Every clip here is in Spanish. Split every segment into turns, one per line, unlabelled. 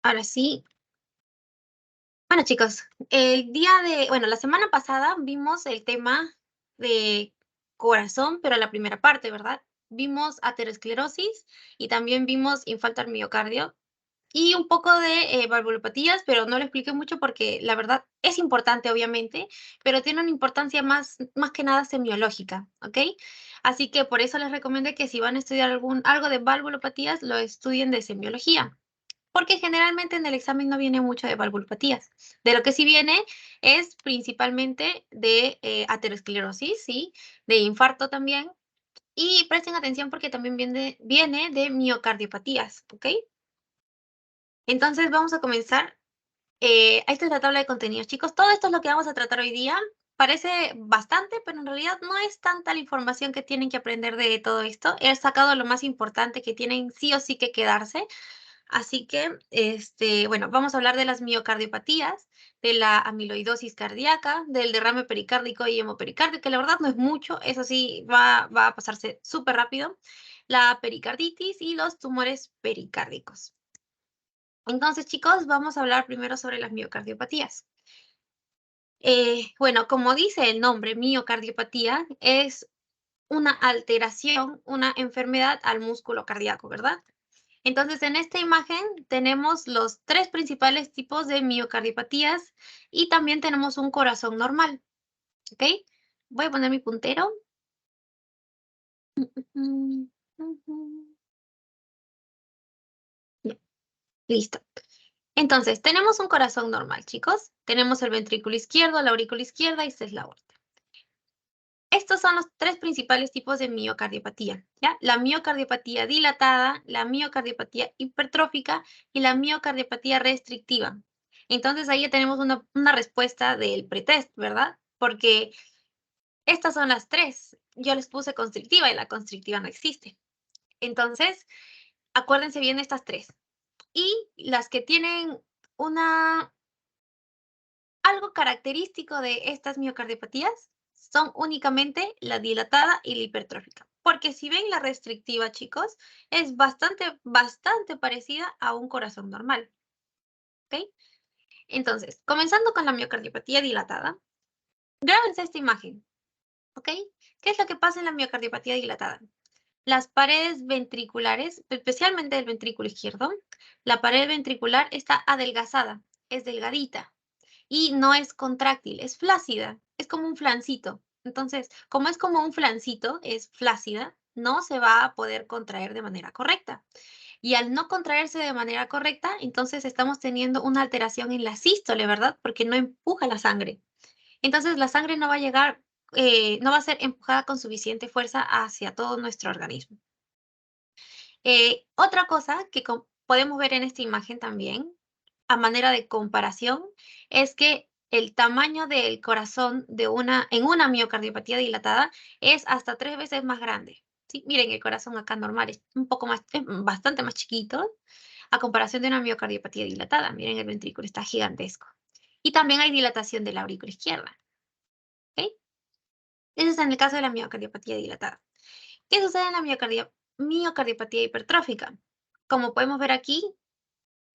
Ahora sí. Bueno, chicos, la semana pasada vimos el tema de corazón, pero la primera parte, ¿verdad? Vimos aterosclerosis y también vimos infarto al miocardio y un poco de valvulopatías, pero no lo expliqué mucho porque la verdad es importante, obviamente, pero tiene una importancia más que nada semiológica, ¿ok? Así que por eso les recomendé que si van a estudiar algo de valvulopatías, lo estudien de semiología. Porque generalmente en el examen no viene mucho de valvulopatías. De lo que sí viene es principalmente de aterosclerosis, ¿sí? De infarto también. Y presten atención porque también viene de miocardiopatías, ¿ok? Entonces vamos a comenzar. Esta es la tabla de contenidos, chicos. Todo esto es lo que vamos a tratar hoy día. Parece bastante, pero en realidad no es tanta la información que tienen que aprender de todo esto. He sacado lo más importante que tienen sí o sí que quedarse. Así que, bueno, vamos a hablar de las miocardiopatías, de la amiloidosis cardíaca, del derrame pericárdico y hemopericardio, que la verdad no es mucho, eso sí va a pasarse súper rápido, la pericarditis y los tumores pericárdicos. Entonces, chicos, vamos a hablar primero sobre las miocardiopatías. Bueno, como dice el nombre, miocardiopatía es una alteración, una enfermedad al músculo cardíaco, ¿verdad? Entonces, en esta imagen tenemos los tres principales tipos de miocardiopatías y también tenemos un corazón normal, ¿ok? Voy a poner mi puntero. Mm, ujú. Ya, listo. Entonces, tenemos un corazón normal, chicos. Tenemos el ventrículo izquierdo, la aurícula izquierda y esta es la aorta. Estos son los tres principales tipos de miocardiopatía, ¿ya? La miocardiopatía dilatada, la miocardiopatía hipertrófica y la miocardiopatía restrictiva. Entonces ahí ya tenemos una respuesta del pretest, ¿verdad? Porque estas son las tres. Yo les puse constrictiva y la constrictiva no existe. Entonces, acuérdense bien de estas tres. Y las que tienen una algo característico de estas miocardiopatías son únicamente la dilatada y la hipertrófica. Porque si ven la restrictiva, chicos, es bastante parecida a un corazón normal. ¿Ok? Entonces, comenzando con la miocardiopatía dilatada, grábense esta imagen. ¿Ok? ¿Qué es lo que pasa en la miocardiopatía dilatada? Las paredes ventriculares, especialmente el ventrículo izquierdo, la pared ventricular está adelgazada, es delgadita, y no es contráctil, es flácida, es como un flancito. Entonces, como es como un flancito, es flácida, no se va a poder contraer de manera correcta. Y al no contraerse de manera correcta, entonces estamos teniendo una alteración en la sístole, ¿verdad? Porque no empuja la sangre. Entonces, la sangre no va a llegar, no va a ser empujada con suficiente fuerza hacia todo nuestro organismo. Otra cosa que podemos ver en esta imagen también, a manera de comparación, es que el tamaño del corazón en una miocardiopatía dilatada es hasta 3 veces más grande. ¿Sí? Miren, el corazón acá normal es un poco más, es bastante más chiquito a comparación de una miocardiopatía dilatada. Miren, el ventrículo está gigantesco. Y también hay dilatación de la aurícula izquierda. ¿Ok? Eso es en el caso de la miocardiopatía dilatada. ¿Qué sucede en la miocardiopatía hipertrófica? Como podemos ver aquí,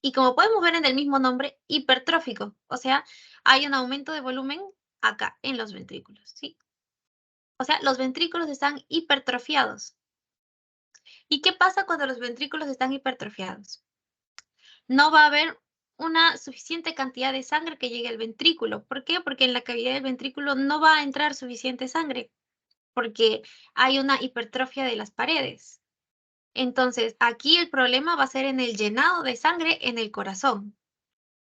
y como podemos ver en el mismo nombre, hipertrófico. O sea, hay un aumento de volumen acá, en los ventrículos, ¿sí? O sea, los ventrículos están hipertrofiados. ¿Y qué pasa cuando los ventrículos están hipertrofiados? No va a haber una suficiente cantidad de sangre que llegue al ventrículo. ¿Por qué? Porque en la cavidad del ventrículo no va a entrar suficiente sangre, porque hay una hipertrofia de las paredes. Entonces, aquí el problema va a ser en el llenado de sangre en el corazón,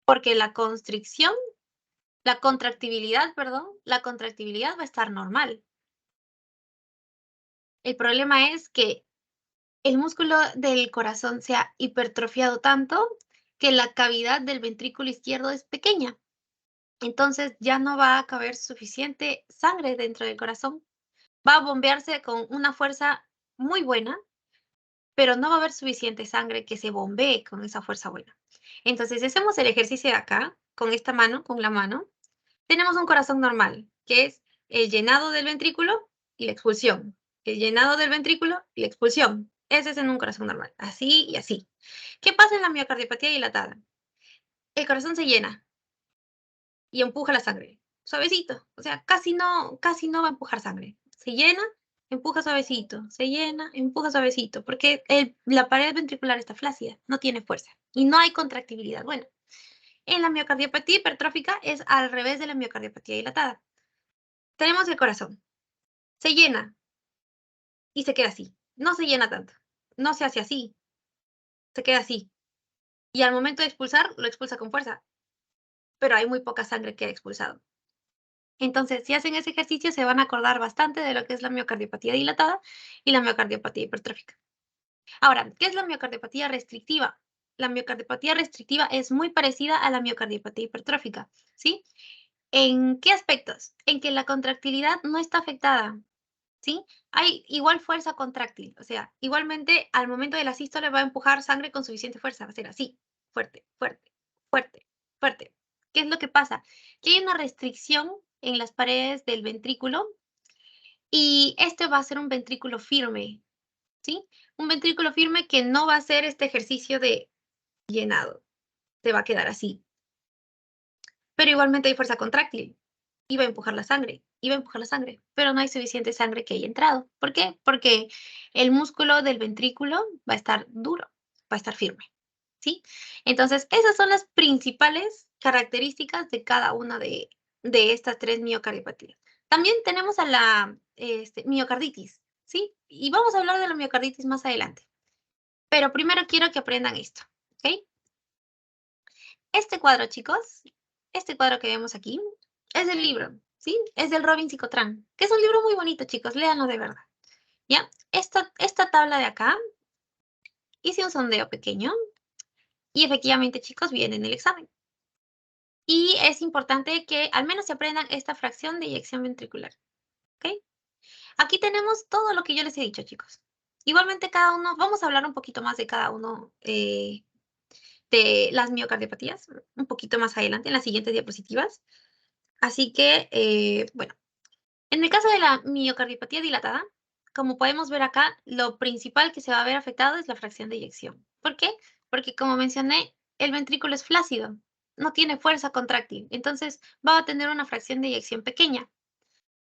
porque la contractibilidad va a estar normal. El problema es que el músculo del corazón se ha hipertrofiado tanto que la cavidad del ventrículo izquierdo es pequeña. Entonces ya no va a caber suficiente sangre dentro del corazón. Va a bombearse con una fuerza muy buena, pero no va a haber suficiente sangre que se bombee con esa fuerza buena. Entonces, si hacemos el ejercicio de acá, con esta mano, con la mano, tenemos un corazón normal, que es el llenado del ventrículo y la expulsión. El llenado del ventrículo y la expulsión. Ese es en un corazón normal, así y así. ¿Qué pasa en la miocardiopatía dilatada? el corazón se llena y empuja la sangre. Suavecito, o sea, casi no va a empujar sangre. Se llena, empuja suavecito, se llena, empuja suavecito, porque la pared ventricular está flácida, no tiene fuerza y no hay contractibilidad. Bueno, en la miocardiopatía hipertrófica es al revés de la miocardiopatía dilatada. Tenemos el corazón, se llena y se queda así. No se llena tanto, no se hace así, se queda así. Y al momento de expulsar, lo expulsa con fuerza, pero hay muy poca sangre que ha expulsado. Entonces, si hacen ese ejercicio, se van a acordar bastante de lo que es la miocardiopatía dilatada y la miocardiopatía hipertrófica. Ahora, ¿qué es la miocardiopatía restrictiva? La miocardiopatía restrictiva es muy parecida a la miocardiopatía hipertrófica, ¿sí? ¿En qué aspectos? En que la contractilidad no está afectada, ¿sí? Hay igual fuerza contráctil, o sea, igualmente al momento de la sístole va a empujar sangre con suficiente fuerza, va a ser así, fuerte, fuerte, fuerte, fuerte. ¿Qué es lo que pasa? Que hay una restricción en las paredes del ventrículo y este va a ser un ventrículo firme, ¿sí? Un ventrículo firme que no va a hacer este ejercicio de llenado, se va a quedar así. Pero igualmente hay fuerza contráctil, iba a empujar la sangre, iba a empujar la sangre, pero no hay suficiente sangre que haya entrado. ¿Por qué? Porque el músculo del ventrículo va a estar duro, va a estar firme, ¿sí? Entonces, esas son las principales características de cada una de estas tres miocardiopatías. También tenemos a la miocarditis, ¿sí? Y vamos a hablar de la miocarditis más adelante. Pero primero quiero que aprendan esto, ¿ok? Este cuadro, chicos, este cuadro que vemos aquí, es del libro, ¿sí? Es del Robin Psicotran, que es un libro muy bonito, chicos, léanlo de verdad, ¿ya? Esta tabla de acá, hice un sondeo pequeño y efectivamente, chicos, viene en el examen. Y es importante que al menos se aprendan esta fracción de eyección ventricular, ¿ok? Aquí tenemos todo lo que yo les he dicho, chicos. Igualmente cada uno, vamos a hablar un poquito más de cada uno de las miocardiopatías, un poquito más adelante en las siguientes diapositivas. Así que, bueno, en el caso de la miocardiopatía dilatada, como podemos ver acá, lo principal que se va a ver afectado es la fracción de eyección. ¿Por qué? Porque como mencioné, el ventrículo es flácido, no tiene fuerza contráctil, entonces va a tener una fracción de eyección pequeña.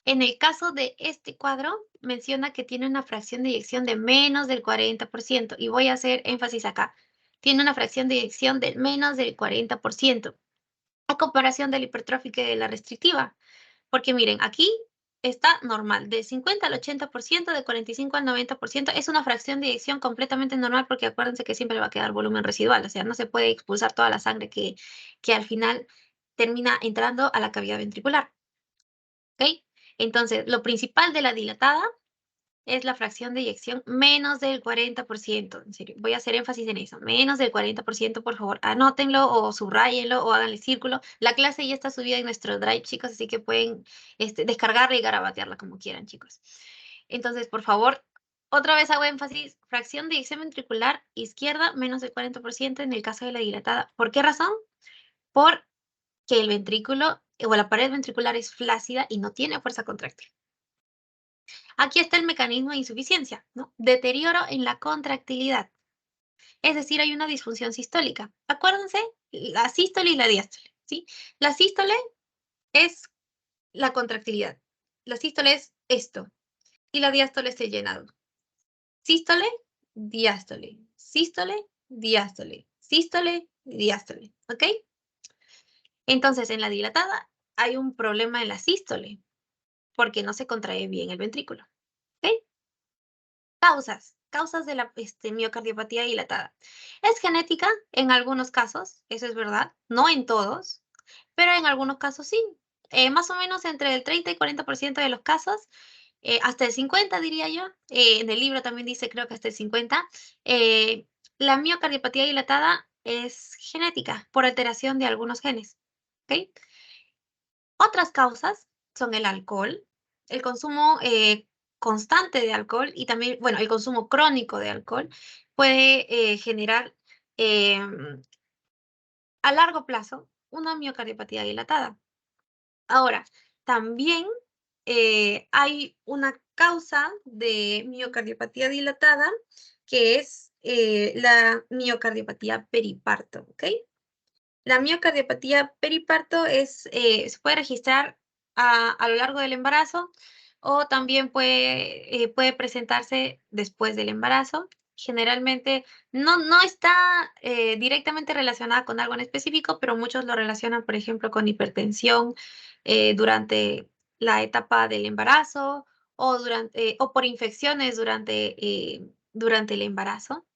En el caso de este cuadro, menciona que tiene una fracción de eyección de menos del 40%, y voy a hacer énfasis acá. Tiene una fracción de eyección de menos del 40%, a comparación de la hipertrófica y de la restrictiva. Porque miren, aquí está normal, de 50 al 80%, de 45 al 90%, es una fracción de eyección completamente normal porque acuérdense que siempre le va a quedar volumen residual, o sea, no se puede expulsar toda la sangre que al final termina entrando a la cavidad ventricular, ¿ok? Entonces, lo principal de la dilatada es la fracción de eyección menos del 40%. En serio, voy a hacer énfasis en eso. Menos del 40%, por favor, anótenlo o subrayenlo o háganle círculo. La clase ya está subida en nuestro Drive, chicos, así que pueden descargarla y garabatearla como quieran, chicos. Entonces, por favor, otra vez hago énfasis. Fracción de eyección ventricular izquierda menos del 40% en el caso de la dilatada. ¿Por qué razón? Porque el ventrículo o la pared ventricular es flácida y no tiene fuerza contráctil. Aquí está el mecanismo de insuficiencia, ¿no? Deterioro en la contractilidad. Es decir, hay una disfunción sistólica. Acuérdense, la sístole y la diástole, ¿sí? La sístole es la contractilidad. La sístole es esto. Y la diástole es el llenado. Sístole, diástole. Sístole, diástole. Sístole, diástole. ¿Ok? Entonces, en la dilatada hay un problema en la sístole porque no se contrae bien el ventrículo. ¿Ok? Causas de la miocardiopatía dilatada. Es genética en algunos casos, eso es verdad, no en todos, pero en algunos casos sí. Más o menos entre el 30 y 40% de los casos, hasta el 50 diría yo, en el libro también dice creo que hasta el 50, la miocardiopatía dilatada es genética por alteración de algunos genes. ¿Ok? Otras causas son el alcohol, el consumo constante de alcohol y también, bueno, el consumo crónico de alcohol puede generar a largo plazo una miocardiopatía dilatada. Ahora, también hay una causa de miocardiopatía dilatada que es la miocardiopatía periparto, ¿ok? La miocardiopatía periparto se puede registrar a lo largo del embarazo o también puede presentarse después del embarazo. Generalmente no está directamente relacionada con algo en específico, pero muchos lo relacionan, por ejemplo, con hipertensión durante la etapa del embarazo o por infecciones durante el embarazo.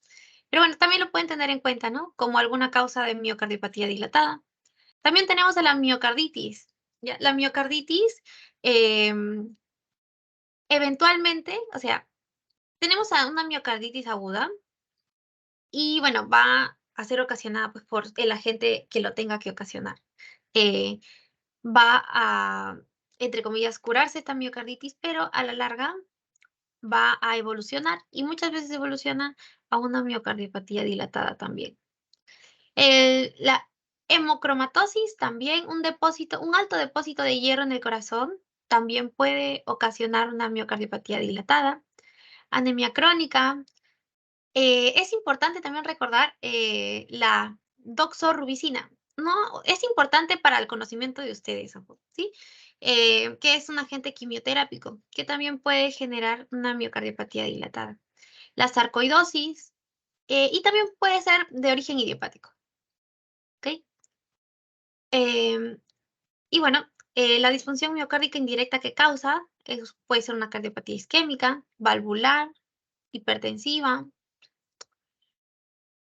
Pero bueno, también lo pueden tener en cuenta, ¿no? Como alguna causa de miocardiopatía dilatada. También tenemos a la miocarditis. ¿Ya? La miocarditis, em, eventualmente, o sea, tenemos a una miocarditis aguda y bueno, va a ser ocasionada pues, por el agente que lo tenga que ocasionar. Eh, Va a, entre comillas, curarse esta miocarditis, pero a la larga va a evolucionar y muchas veces evoluciona a una miocardiopatía dilatada también. La hemocromatosis también, un alto depósito de hierro en el corazón, también puede ocasionar una miocardiopatía dilatada. Anemia crónica. Es importante también recordar la doxorubicina. No, es importante para el conocimiento de ustedes, ojo, ¿sí? Que es un agente quimioterápico que también puede generar una miocardiopatía dilatada. La sarcoidosis y también puede ser de origen idiopático, ¿ok? Em, y bueno, la disfunción miocárdica indirecta que causa puede ser una cardiopatía isquémica, valvular, hipertensiva.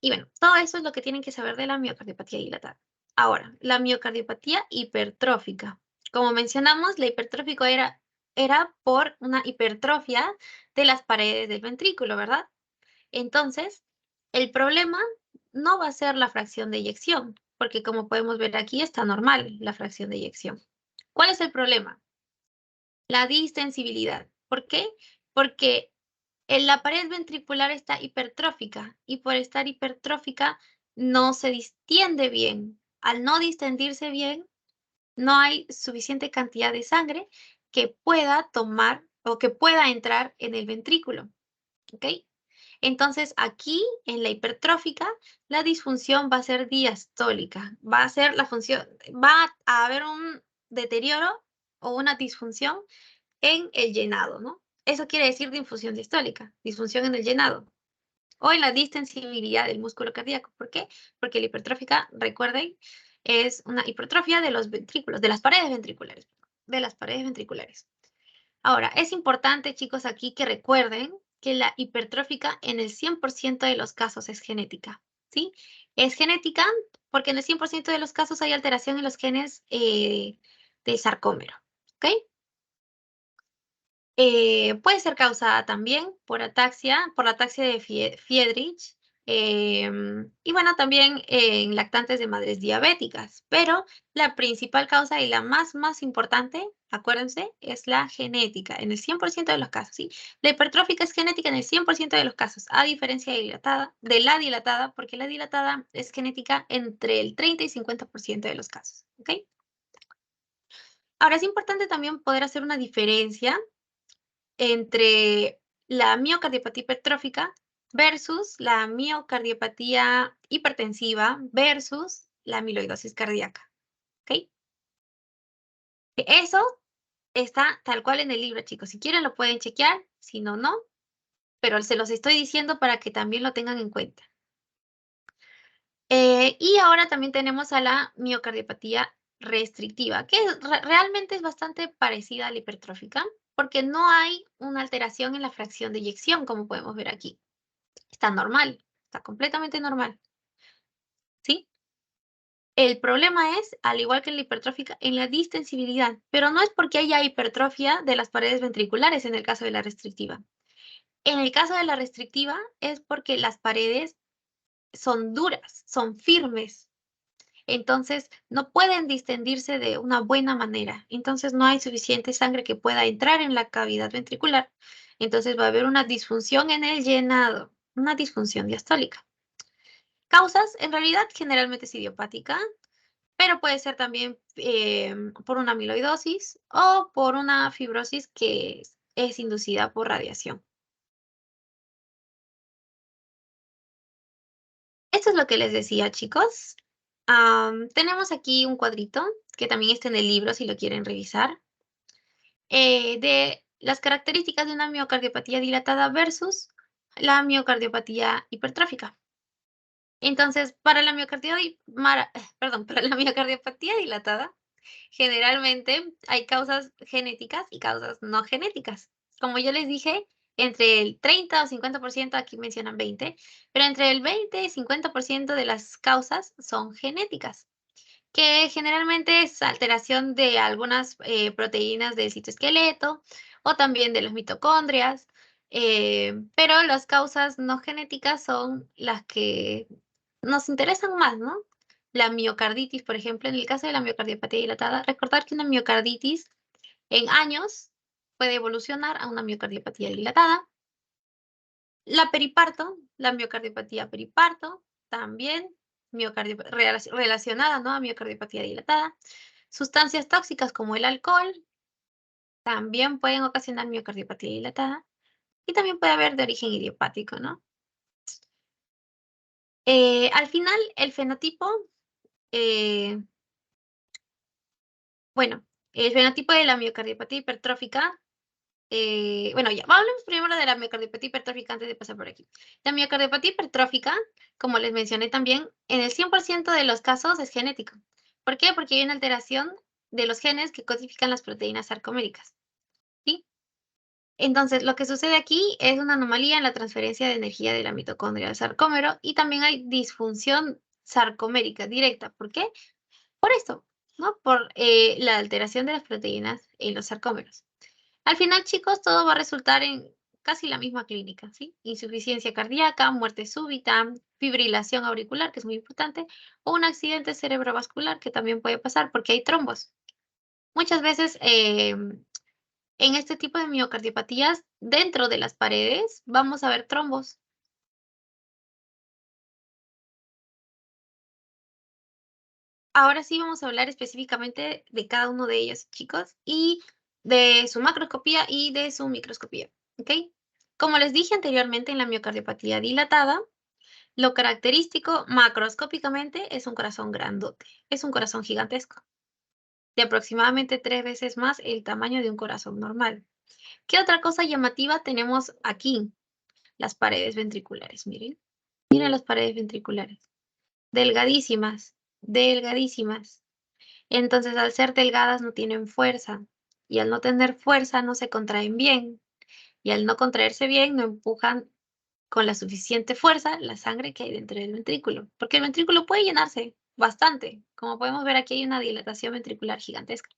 Y bueno, todo eso es lo que tienen que saber de la miocardiopatía dilatada. Ahora, la miocardiopatía hipertrófica. Como mencionamos, la hipertrófica era por una hipertrofia de las paredes del ventrículo, ¿verdad? Entonces, el problema no va a ser la fracción de eyección, porque como podemos ver aquí está normal la fracción de eyección. ¿Cuál es el problema? La distensibilidad. ¿Por qué? Porque la pared ventricular está hipertrófica y por estar hipertrófica no se distiende bien. Al no distendirse bien, no hay suficiente cantidad de sangre que pueda tomar o que pueda entrar en el ventrículo. ¿Ok? Entonces, aquí en la hipertrófica, la disfunción va a ser diastólica. Va a ser la función, va a haber un deterioro o una disfunción en el llenado, ¿no? Eso quiere decir disfunción diastólica, disfunción en el llenado o en la distensibilidad del músculo cardíaco. ¿Por qué? Porque la hipertrófica, recuerden, es una hipertrofia de los ventrículos, de las paredes ventriculares, de las paredes ventriculares. Ahora, es importante, chicos, aquí que recuerden que la hipertrófica en el 100% de los casos es genética, ¿sí? Es genética porque en el 100% de los casos hay alteración en los genes del sarcómero, ¿ok? Puede ser causada también por la ataxia de Friedrich, y bueno, también en lactantes de madres diabéticas, pero la principal causa y la más importante, acuérdense, es la genética, en el 100% de los casos, ¿sí? La hipertrófica es genética en el 100% de los casos, a diferencia de la dilatada, porque la dilatada es genética entre el 30 y 50% de los casos, ¿ok? Ahora, es importante también poder hacer una diferencia entre la miocardiopatía hipertrófica versus la miocardiopatía hipertensiva versus la amiloidosis cardíaca, ¿ok? Eso está tal cual en el libro, chicos. Si quieren lo pueden chequear, si no, no, pero se los estoy diciendo para que también lo tengan en cuenta. Y ahora también tenemos a la miocardiopatía restrictiva, que realmente es bastante parecida a la hipertrófica, porque no hay una alteración en la fracción de eyección, como podemos ver aquí. Está normal, está completamente normal, ¿sí? El problema es, al igual que en la hipertrófica, en la distensibilidad, pero no es porque haya hipertrofia de las paredes ventriculares en el caso de la restrictiva. En el caso de la restrictiva es porque las paredes son duras, son firmes, entonces no pueden distendirse de una buena manera, entonces no hay suficiente sangre que pueda entrar en la cavidad ventricular, entonces va a haber una disfunción en el llenado, una disfunción diastólica. Causas, en realidad, generalmente es idiopática, pero puede ser también por una amiloidosis o por una fibrosis que es inducida por radiación. Esto es lo que les decía, chicos. Tenemos aquí un cuadrito que también está en el libro si lo quieren revisar, de las características de una miocardiopatía dilatada versus la miocardiopatía hipertrófica. Entonces, para la para la miocardiopatía dilatada, generalmente hay causas genéticas y causas no genéticas. Como yo les dije, entre el 30 o 50%, aquí mencionan 20, pero entre el 20 y 50% de las causas son genéticas, que generalmente es alteración de algunas proteínas del citoesqueleto o también de las mitocondrias, pero las causas no genéticas son las que nos interesan más, ¿no? La miocarditis, por ejemplo, en el caso de la miocardiopatía dilatada, recordar que una miocarditis en años puede evolucionar a una miocardiopatía dilatada. La periparto, la miocardiopatía periparto, también relacionada, ¿no?, a miocardiopatía dilatada. Sustancias tóxicas como el alcohol también pueden ocasionar miocardiopatía dilatada y también puede haber de origen idiopático, ¿no? Al final, el fenotipo, eh, bueno, el fenotipo de la miocardiopatía hipertrófica, bueno, ya, hablemos primero de la miocardiopatía hipertrófica antes de pasar por aquí. La miocardiopatía hipertrófica, como les mencioné también, en el 100% de los casos es genético. ¿Por qué? Porque hay una alteración de los genes que codifican las proteínas sarcoméricas, ¿sí? Entonces, lo que sucede aquí es una anomalía en la transferencia de energía de la mitocondria al sarcómero y también hay disfunción sarcomérica directa. ¿Por qué? Por esto, ¿no? Por la alteración de las proteínas en los sarcómeros. Al final, chicos, todo va a resultar en casi la misma clínica, ¿sí? Insuficiencia cardíaca, muerte súbita, fibrilación auricular, que es muy importante, o un accidente cerebrovascular, que también puede pasar porque hay trombos. Muchas veces en este tipo de miocardiopatías, dentro de las paredes, vamos a ver trombos. Ahora sí vamos a hablar específicamente de cada uno de ellos, chicos, y de su macroscopía y de su microscopía, ¿ok? Como les dije anteriormente, en la miocardiopatía dilatada, lo característico macroscópicamente es un corazón grandote, es un corazón gigantesco, de aproximadamente 3 veces más el tamaño de un corazón normal. ¿Qué otra cosa llamativa tenemos aquí? Las paredes ventriculares, miren. Miren las paredes ventriculares. Delgadísimas, delgadísimas. Entonces, al ser delgadas no tienen fuerza, y al no tener fuerza no se contraen bien, y al no contraerse bien no empujan con la suficiente fuerza la sangre que hay dentro del ventrículo, porque el ventrículo puede llenarse bastante. Como podemos ver, aquí hay una dilatación ventricular gigantesca,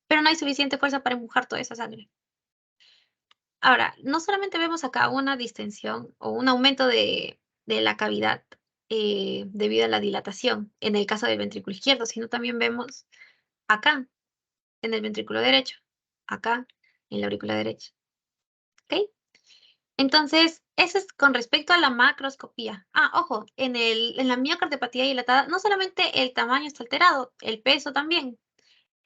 pero no hay suficiente fuerza para empujar toda esa sangre. Ahora, no solamente vemos acá una distensión o un aumento de la cavidad debido a la dilatación en el caso del ventrículo izquierdo, sino también vemos acá en el ventrículo derecho, acá en la aurícula derecha. ¿Ok? Entonces, eso es con respecto a la macroscopía. Ojo, en la miocardiopatía dilatada, no solamente el tamaño está alterado, el peso también.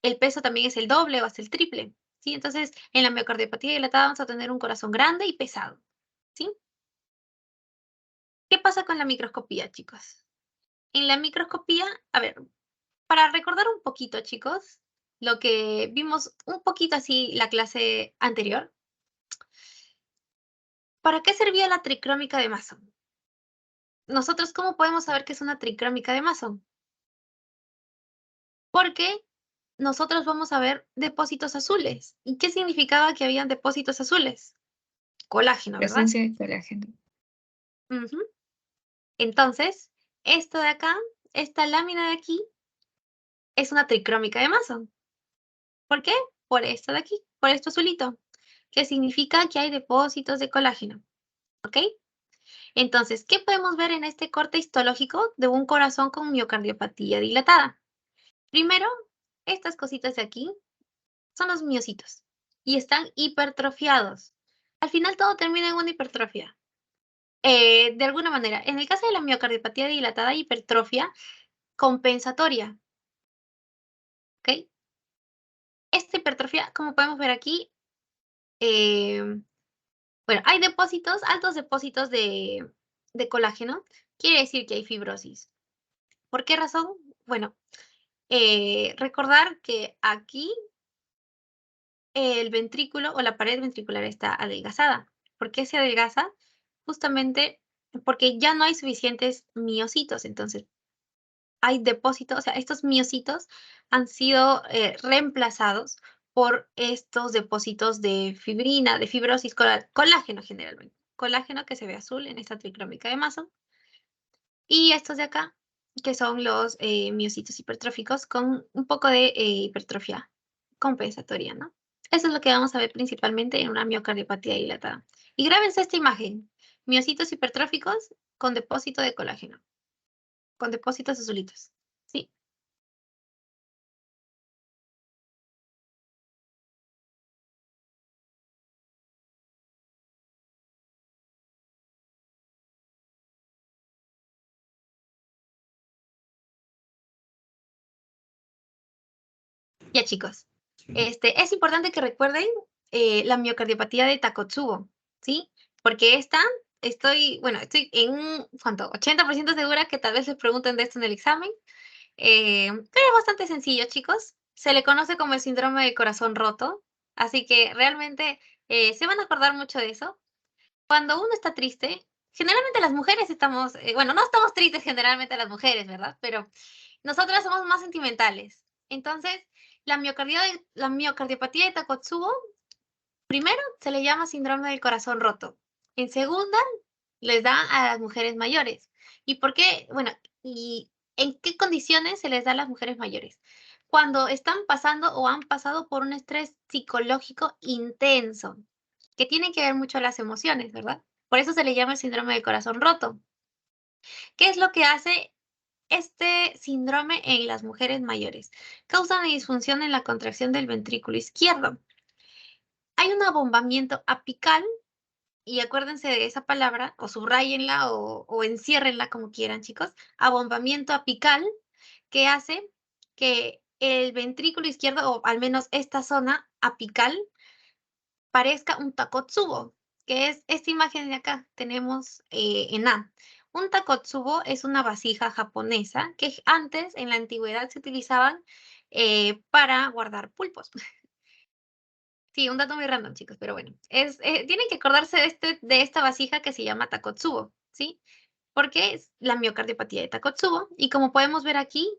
El peso también es el doble o hasta el triple, ¿sí? Entonces, en la miocardiopatía dilatada vamos a tener un corazón grande y pesado, ¿sí? ¿Qué pasa con la microscopía, chicos? En la microscopía, a ver, para recordar un poquito, chicos, lo que vimos un poquito así la clase anterior, ¿para qué servía la tricrómica de Mason? Nosotros, ¿cómo podemos saber que es una tricrómica de Mason? Porque nosotros vamos a ver depósitos azules. ¿Y qué significaba que habían depósitos azules? Colágeno, ¿verdad?
Presencia de colágeno.
Ujú. Entonces, esto de acá, esta lámina de aquí, es una tricrómica de Mason. ¿Por qué? Por esto de aquí, por esto azulito, que significa que hay depósitos de colágeno. ¿Ok? Entonces, ¿qué podemos ver en este corte histológico de un corazón con miocardiopatía dilatada? Primero, estas cositas de aquí son los miocitos y están hipertrofiados. Al final todo termina en una hipertrofia. De alguna manera, en el caso de la miocardiopatía dilatada, hay hipertrofia compensatoria, ¿ok? Esta hipertrofia, como podemos ver aquí, bueno, hay depósitos, altos depósitos de colágeno, quiere decir que hay fibrosis. ¿Por qué razón? Bueno, recordar que aquí el ventrículo o la pared ventricular está adelgazada. ¿Por qué se adelgaza? Justamente porque ya no hay suficientes miocitos, entonces hay depósitos, o sea, estos miocitos han sido reemplazados por estos depósitos de fibrina, de fibrosis, colágeno generalmente. Colágeno que se ve azul en esta tricrómica de Mason. Y estos de acá, que son los miocitos hipertróficos con un poco de hipertrofia compensatoria, ¿no? Eso es lo que vamos a ver principalmente en una miocardiopatía dilatada. Y grábense esta imagen, miocitos hipertróficos con depósito de colágeno, con depósitos azulitos, ¿sí? Ya, chicos. Es importante que recuerden la miocardiopatía de Takotsubo, ¿sí? Porque estoy en un, ¿cuánto? 80% segura que tal vez les pregunten de esto en el examen. Pero es bastante sencillo, chicos. Se le conoce como el síndrome del corazón roto, así que realmente se van a acordar mucho de eso. Cuando uno está triste, generalmente las mujeres estamos, bueno, no estamos tristes generalmente las mujeres, ¿verdad? Pero nosotras somos más sentimentales. Entonces, la miocardiopatía de Takotsubo, primero se le llama síndrome del corazón roto. En segunda, les da a las mujeres mayores. ¿Y por qué? Bueno, ¿y en qué condiciones se les da a las mujeres mayores? Cuando están pasando o han pasado por un estrés psicológico intenso, que tiene que ver mucho las emociones, ¿verdad? Por eso se le llama el síndrome del corazón roto. ¿Qué es lo que hace este síndrome en las mujeres mayores? Causa una disfunción en la contracción del ventrículo izquierdo. Hay un abombamiento apical, y acuérdense de esa palabra, o subrayenla o enciérrenla como quieran, chicos. Abombamiento apical, que hace que el ventrículo izquierdo, o al menos esta zona apical, parezca un takotsubo, que es esta imagen de acá. Tenemos en A. Un takotsubo es una vasija japonesa que antes, en la antigüedad, se utilizaban para guardar pulpos. Sí, un dato muy random, chicos, pero bueno. Tienen que acordarse de esta vasija que se llama Takotsubo, ¿sí? Porque es la miocardiopatía de Takotsubo. Y como podemos ver aquí,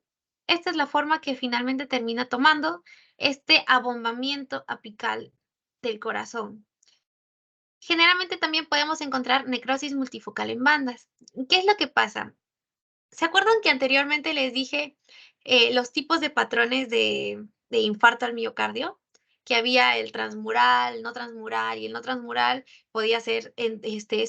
esta es la forma que finalmente termina tomando este abombamiento apical del corazón. Generalmente también podemos encontrar necrosis multifocal en bandas. ¿Qué es lo que pasa? ¿Se acuerdan que anteriormente les dije los tipos de patrones de infarto al miocardio? Que había el transmural, no transmural, y el no transmural podía ser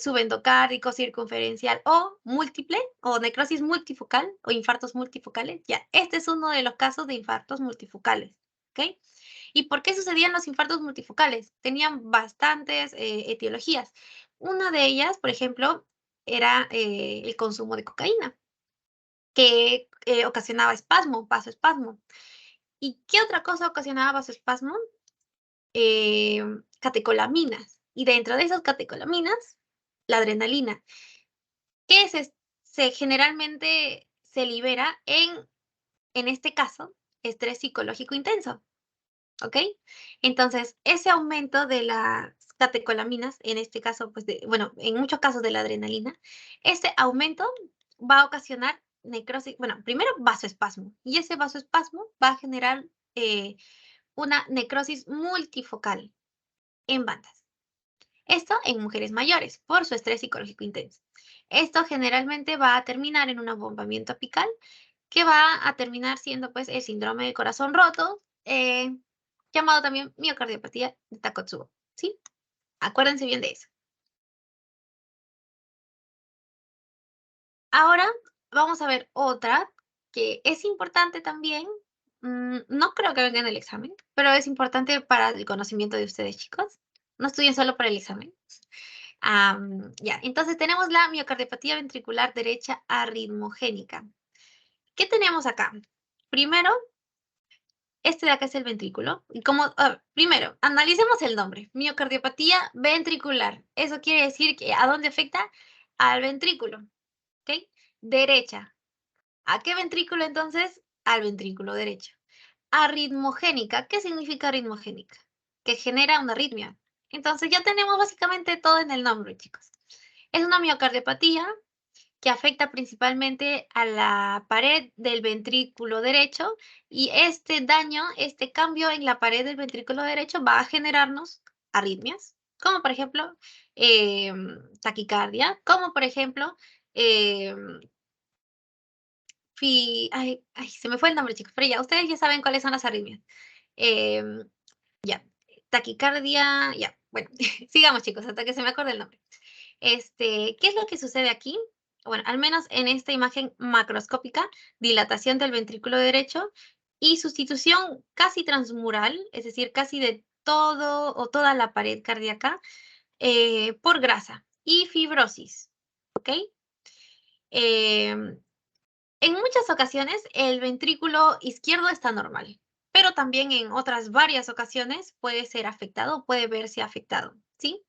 subendocárdico, circunferencial o múltiple, o necrosis multifocal, o infartos multifocales. Ya, este es uno de los casos de infartos multifocales, ¿ok? ¿Y por qué sucedían los infartos multifocales? Tenían bastantes etiologías. Una de ellas, por ejemplo, era el consumo de cocaína que ocasionaba espasmo, vasoespasmo. ¿Y qué otra cosa ocasionaba vasoespasmo? Catecolaminas. Y dentro de esas catecolaminas, la adrenalina, que generalmente se libera en este caso, estrés psicológico intenso. ¿Ok? Entonces, ese aumento de las catecolaminas, en este caso, pues, bueno, en muchos casos de la adrenalina, ese aumento va a ocasionar necrosis, bueno, primero vasoespasmo, y ese vasoespasmo va a generar una necrosis multifocal en bandas. Esto en mujeres mayores, por su estrés psicológico intenso. Esto generalmente va a terminar en un abombamiento apical, que va a terminar siendo pues el síndrome del corazón roto, llamado también miocardiopatía de Takotsubo, ¿sí? Acuérdense bien de eso. Ahora vamos a ver otra que es importante también. No creo que venga en el examen, pero es importante para el conocimiento de ustedes, chicos. No estudien solo para el examen. Ya, entonces tenemos la miocardiopatía ventricular derecha arritmogénica. ¿Qué tenemos acá? Primero, este de acá es el ventrículo. Y primero, analicemos el nombre. Miocardiopatía ventricular. Eso quiere decir que ¿a dónde afecta? Al ventrículo. ¿Ok? Derecha. ¿A qué ventrículo entonces? Al ventrículo derecho. Arritmogénica. ¿Qué significa arritmogénica? Que genera una arritmia. Entonces ya tenemos básicamente todo en el nombre, chicos. Es una miocardiopatía que afecta principalmente a la pared del ventrículo derecho y este daño, este cambio en la pared del ventrículo derecho va a generarnos arritmias, como por ejemplo taquicardia, como por ejemplo em, se me fue el nombre, chicos, pero ya, ustedes ya saben cuáles son las arritmias. Em, ya, taquicardia, ya, bueno, sigamos, chicos, hasta que se me acuerde el nombre. ¿Qué es lo que sucede aquí? Bueno, al menos en esta imagen macroscópica, dilatación del ventrículo derecho y sustitución casi transmural, es decir, casi de todo o toda la pared cardíaca por grasa y fibrosis, ¿ok? Em, en muchas ocasiones el ventrículo izquierdo está normal, pero también en otras varias ocasiones puede ser afectado, puede verse afectado, ¿sí?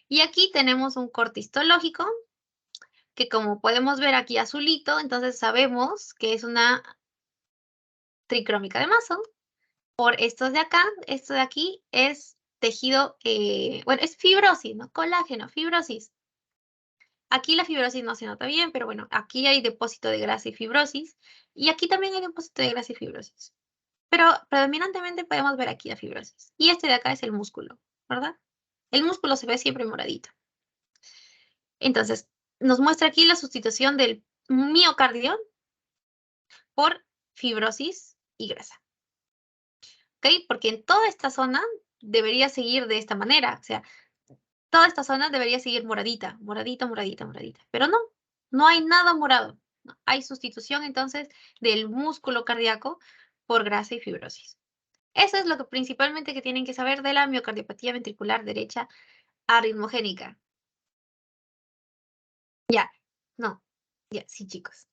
Y aquí tenemos un corte histológico que como podemos ver aquí azulito, entonces sabemos que es una tricrómica de Mason. Por estos de acá, esto de aquí es tejido, bueno, es fibrosis, ¿no? Colágeno, fibrosis. Aquí la fibrosis no se nota bien, pero bueno, aquí hay depósito de grasa y fibrosis. Y aquí también hay depósito de grasa y fibrosis. Pero predominantemente podemos ver aquí la fibrosis. Y este de acá es el músculo, ¿verdad? El músculo se ve siempre moradito. Entonces, nos muestra aquí la sustitución del miocardio por fibrosis y grasa. ¿Ok? Porque en toda esta zona debería seguir de esta manera. O sea, toda esta zona debería seguir moradita, moradita, moradita, moradita. Pero no, no hay nada morado. No, hay sustitución entonces del músculo cardíaco por grasa y fibrosis. Eso es lo que principalmente que tienen que saber de la miocardiopatía ventricular derecha arritmogénica. Ya, no, ya, sí, chicos.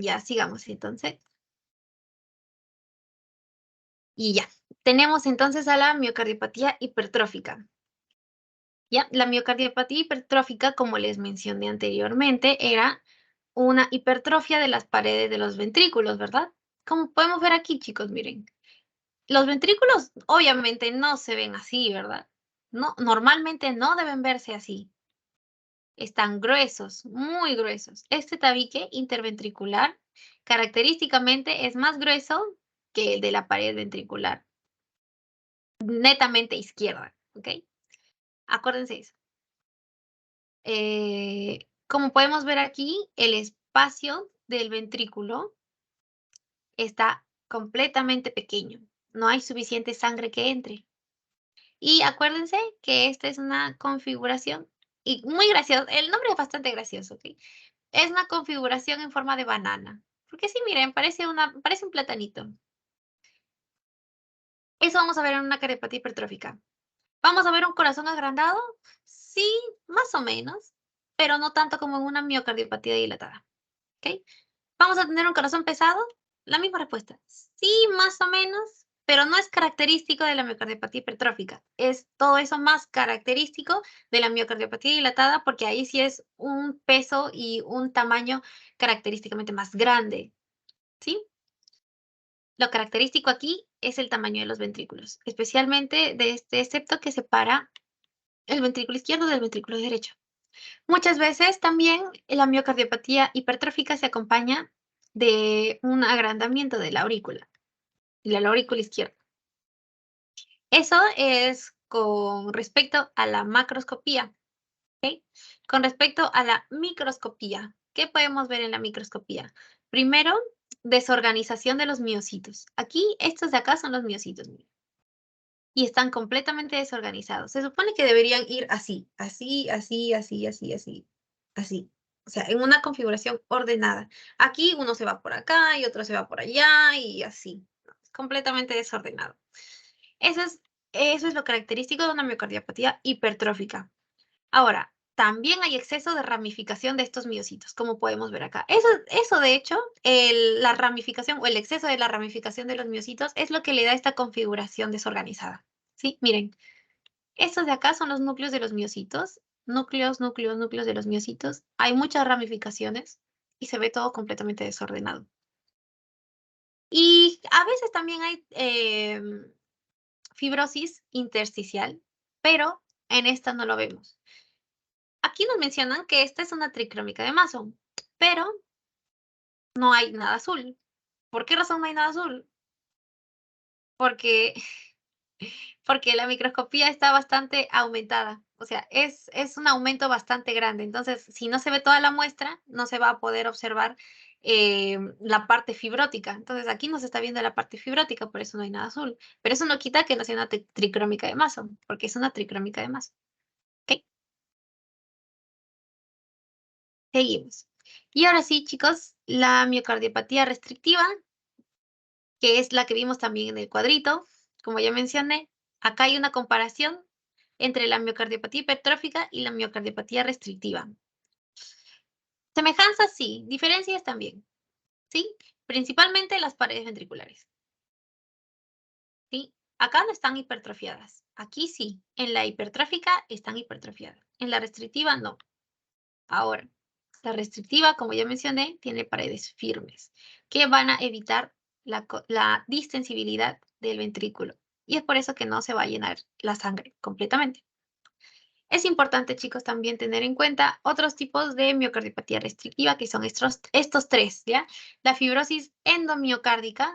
Ya, sigamos entonces. Y ya, tenemos entonces a la miocardiopatía hipertrófica. Ya, la miocardiopatía hipertrófica, como les mencioné anteriormente, era una hipertrofia de las paredes de los ventrículos, ¿verdad? Como podemos ver aquí, chicos, miren. Los ventrículos obviamente no se ven así, ¿verdad? No, normalmente no deben verse así. Están gruesos, muy gruesos. Este tabique interventricular característicamente es más grueso que el de la pared ventricular, netamente izquierda, ¿ok? Acuérdense eso. Como podemos ver aquí, el espacio del ventrículo está completamente pequeño. No hay suficiente sangre que entre. Y acuérdense que esta es una configuración y muy gracioso. El nombre es bastante gracioso, ¿ok? Es una configuración en forma de banana. Porque sí, miren, parece un platanito. Eso vamos a ver en una cardiopatia hipertrófica. ¿Vamos a ver un corazón agrandado? Sí, más o menos, pero no tanto como en una miocardiopatía dilatada. ¿Ok? ¿Vamos a tener un corazón pesado? La misma respuesta. Sí, más o menos, pero no es característico de la miocardiopatía hipertrófica. Es todo eso más característico de la miocardiopatía dilatada porque ahí sí es un peso y un tamaño característicamente más grande, ¿sí? Lo característico aquí es el tamaño de los ventrículos, especialmente de este septo que separa el ventrículo izquierdo del ventrículo derecho. Muchas veces también la miocardiopatía hipertrófica se acompaña de un agrandamiento de la aurícula, la aurícula izquierda. Eso es con respecto a la macroscopía, ¿ok? Con respecto a la microscopía, ¿qué podemos ver en la microscopía? Primero, desorganización de los miocitos. Aquí, estos de acá son los miocitos, miren, y están completamente desorganizados. Se supone que deberían ir así, así, así, así, así, así, así. O sea, en una configuración ordenada. Aquí uno se va por acá y otro se va por allá y así. Completamente desordenado. Eso es, eso es lo característico de una miocardiopatía hipertrófica. Ahora, también hay exceso de ramificación de estos miocitos, como podemos ver acá. Eso de hecho, la ramificación o el exceso de la ramificación de los miocitos es lo que le da esta configuración desorganizada. ¿Sí? Miren, estos de acá son los núcleos de los miocitos núcleos de los miocitos. Hay muchas ramificaciones y se ve todo completamente desordenado. Y a veces también hay fibrosis intersticial, pero en esta no lo vemos. Aquí nos mencionan que esta es una tricrómica de Mason, pero no hay nada azul. ¿Por qué razón no hay nada azul? Porque, porque la microscopía está bastante aumentada. O sea, es un aumento bastante grande. Entonces, si no se ve toda la muestra, no se va a poder observar la parte fibrótica. Entonces, aquí no se está viendo la parte fibrótica, por eso no hay nada azul. Pero eso no quita que no sea una tricrómica de Mason, porque es una tricrómica de Mason. ¿Ok? Seguimos. Y ahora sí, chicos, la miocardiopatía restrictiva, que es la que vimos también en el cuadrito, como ya mencioné, acá hay una comparación entre la miocardiopatía hipertrófica y la miocardiopatía restrictiva. Semejanzas sí, diferencias también, ¿sí? Principalmente las paredes ventriculares, ¿sí? Acá no están hipertrofiadas, aquí sí, en la hipertrófica están hipertrofiadas, en la restrictiva no. Ahora, la restrictiva, como ya mencioné, tiene paredes firmes que van a evitar la distensibilidad del ventrículo. Y es por eso que no se va a llenar la sangre completamente. Es importante, chicos, también tener en cuenta otros tipos de miocardiopatía restrictiva, que son estos tres, ¿ya? La fibrosis endomiocárdica,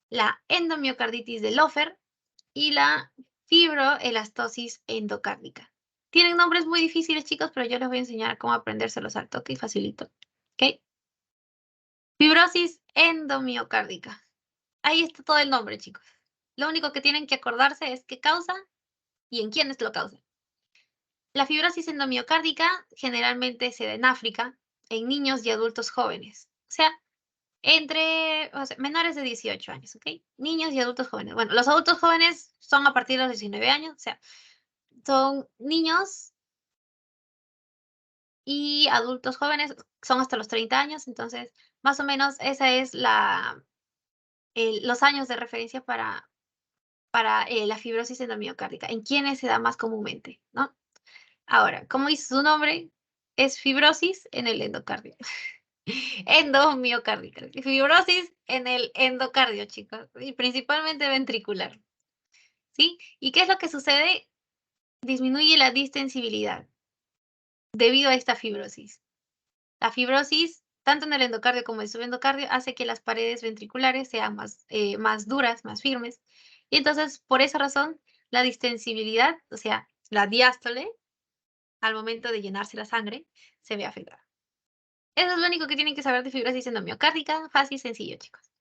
la endomiocarditis de Lofer y la fibroelastosis endocárdica. Tienen nombres muy difíciles, chicos, pero yo les voy a enseñar cómo aprendérselos al toque y facilito. ¿Ok? Fibrosis endomiocárdica. Ahí está todo el nombre, chicos. Lo único que tienen que acordarse es qué causa y en quiénes lo causa. La fibrosis endomiocárdica generalmente se da en África, en niños y adultos jóvenes. O sea, menores de 18 años, ¿ok? Niños y adultos jóvenes. Bueno, los adultos jóvenes son a partir de los 19 años, o sea, son niños y adultos jóvenes son hasta los 30 años, entonces más o menos esa es los años de referencia para la fibrosis endomiocárdica, en quienes se da más comúnmente, ¿no? Ahora, como dice su nombre, es fibrosis en el endocardio. Endomiocárdica. Fibrosis en el endocardio, chicos, y principalmente ventricular, ¿sí? ¿Y qué es lo que sucede? Disminuye la distensibilidad debido a esta fibrosis. La fibrosis, tanto en el endocardio como en el subendocardio, hace que las paredes ventriculares sean más duras, más firmes. Y entonces, por esa razón, la distensibilidad, o sea, la diástole, al momento de llenarse la sangre, se ve afectada. Eso es lo único que tienen que saber de fibrosis endomiocárdica. Fácil, sencillo, chicos.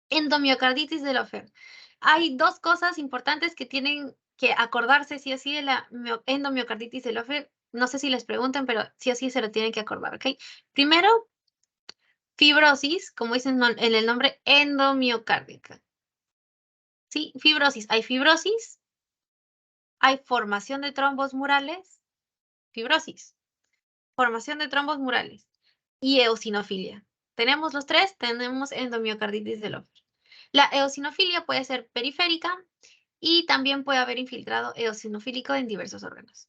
Endomiocarditis de Lofer. Hay dos cosas importantes que tienen que acordarse sí o sí de la endomiocarditis de Lofer. No sé si les preguntan, pero sí o sí se lo tienen que acordar, ¿ok? Primero, fibrosis, como dicen en el nombre, endomiocárdica. ¿Sí? Fibrosis. Hay formación de trombos murales, fibrosis, formación de trombos murales y eosinofilia. Tenemos los tres, tenemos endomiocarditis de Lofer. La eosinofilia puede ser periférica y también puede haber infiltrado eosinofílico en diversos órganos.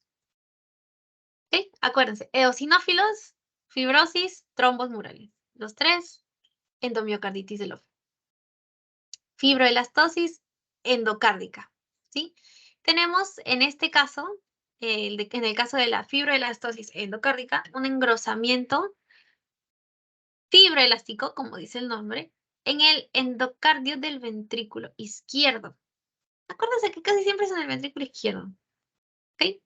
¿Ok? Acuérdense, eosinófilos, fibrosis, trombos murales. Los tres, endomiocarditis de Lofer. Fibroelastosis endocárdica, ¿sí? Tenemos en este caso, en el caso de la fibroelastosis endocárdica, un engrosamiento fibroelástico, como dice el nombre, en el endocardio del ventrículo izquierdo. Acuérdense que casi siempre es en el ventrículo izquierdo, ¿ok?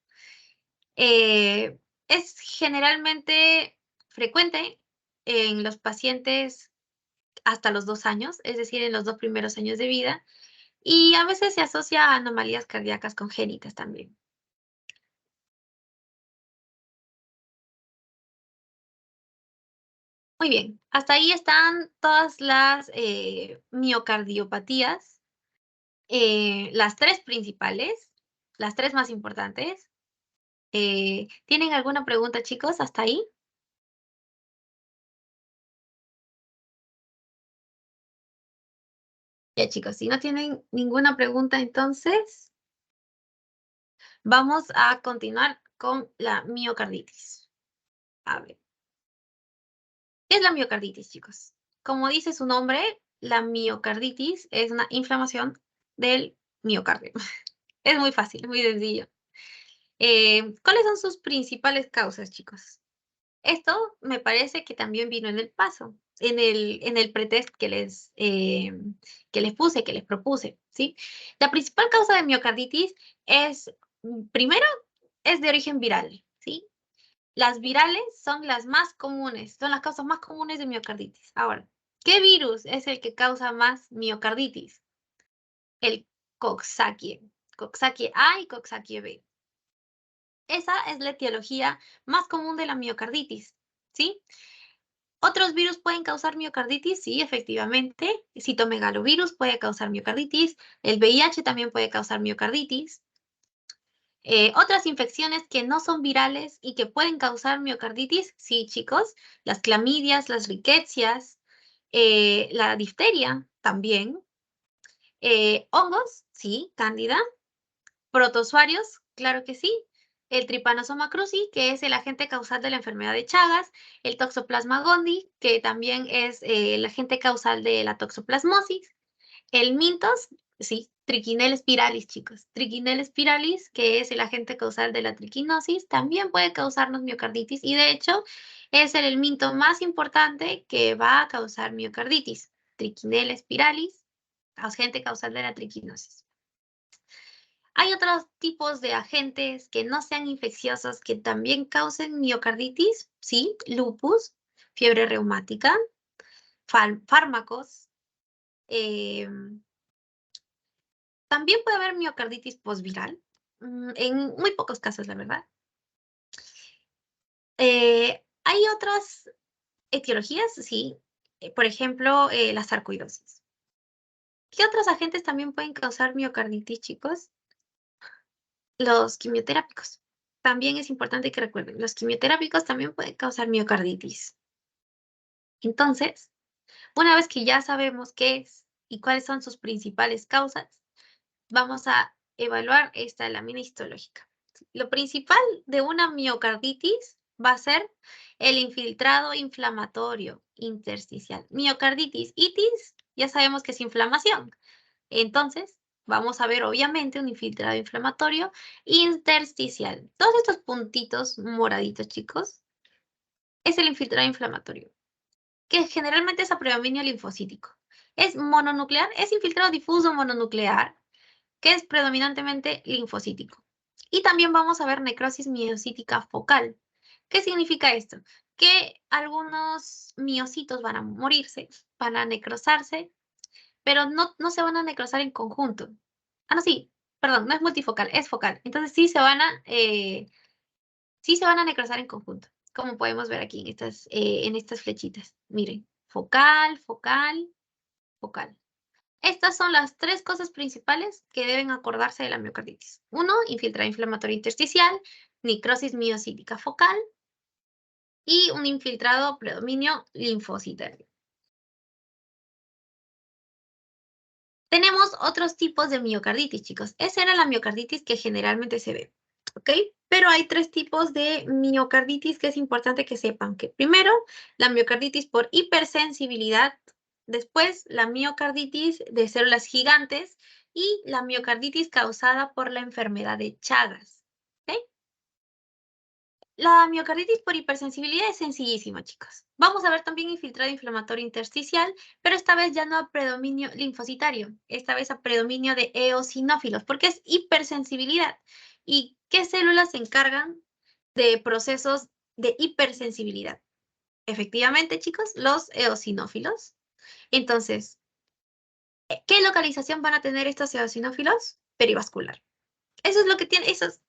Es generalmente frecuente en los pacientes hasta los 2 años, es decir, en los 2 primeros años de vida, y a veces se asocia a anomalías cardíacas congénitas también. Muy bien, hasta ahí están todas las miocardiopatías, las 3 principales, las 3 más importantes. ¿Tienen alguna pregunta, chicos, hasta ahí? Ya, chicos, si no tienen ninguna pregunta, entonces vamos a continuar con la miocarditis. A ver. ¿Qué es la miocarditis, chicos? Como dice su nombre, la miocarditis es una inflamación del miocardio. Es muy fácil, muy sencillo. ¿Cuáles son sus principales causas, chicos? Esto me parece que también vino en el paso, en el pretest que les puse, que les propuse, ¿sí? La principal causa de miocarditis es, primero, es de origen viral, ¿sí? Las virales son las más comunes, son las causas más comunes de miocarditis. Ahora, ¿qué virus es el que causa más miocarditis? El Coxsackie. Coxsackie A y Coxsackie B. Esa es la etiología más común de la miocarditis, ¿sí? ¿Otros virus pueden causar miocarditis? Sí, efectivamente. El citomegalovirus puede causar miocarditis. El VIH también puede causar miocarditis. Otras infecciones que no son virales y que pueden causar miocarditis, sí, chicos, las clamidias, las riquecias, la difteria también, hongos, sí, cándida, protozoarios, claro que sí, el Trypanosoma cruzi, que es el agente causal de la enfermedad de Chagas, el Toxoplasma gondii, que también es el agente causal de la toxoplasmosis, el Mintos, sí, Trichinella spiralis, chicos. Trichinella spiralis, que es el agente causal de la triquinosis, también puede causarnos miocarditis y de hecho es el minto más importante que va a causar miocarditis. Trichinella spiralis, agente causal de la triquinosis. Hay otros tipos de agentes que no sean infecciosos que también causen miocarditis, sí, lupus, fiebre reumática, fármacos, eh, también puede haber miocarditis postviral, en muy pocos casos, la verdad. Hay otras etiologías, sí, por ejemplo, la sarcoidosis. ¿Qué otros agentes también pueden causar miocarditis, chicos? Los quimioterápicos. También es importante que recuerden, los quimioterápicos también pueden causar miocarditis. Entonces, una vez que ya sabemos qué es y cuáles son sus principales causas, vamos a evaluar esta lámina histológica. Lo principal de una miocarditis va a ser el infiltrado inflamatorio intersticial. Miocarditis, itis, ya sabemos que es inflamación. Entonces, vamos a ver obviamente un infiltrado inflamatorio intersticial. Todos estos puntitos moraditos, chicos, es el infiltrado inflamatorio, que generalmente es a predominio linfocítico. Es mononuclear, es infiltrado difuso mononuclear, que es predominantemente linfocítico. Y también vamos a ver necrosis miocítica focal. ¿Qué significa esto? Que algunos miocitos van a morirse, van a necrosarse, pero no se van a necrosar en conjunto. Ah, no, sí, perdón, no es multifocal, es focal. Entonces sí se van a necrosar en conjunto, como podemos ver aquí en estas flechitas. Miren, focal, focal, focal. Estas son las tres cosas principales que deben acordarse de la miocarditis. Uno, infiltrado inflamatorio intersticial, necrosis miocítica focal y un infiltrado predominio linfocitario. Tenemos otros tipos de miocarditis, chicos. Esa era la miocarditis que generalmente se ve, ¿ok? Pero hay tres tipos de miocarditis que es importante que sepan. Que primero, la miocarditis por hipersensibilidad, después la miocarditis de células gigantes y la miocarditis causada por la enfermedad de Chagas, ¿ok? La miocarditis por hipersensibilidad es sencillísima, chicos. Vamos a ver también infiltrado inflamatorio intersticial, pero esta vez ya no a predominio linfocitario, esta vez a predominio de eosinófilos, porque es hipersensibilidad. ¿Y qué células se encargan de procesos de hipersensibilidad? Efectivamente, chicos, los eosinófilos. Entonces, ¿qué localización van a tener estos eosinófilos? Perivascular. Eso es lo que tiene, eso es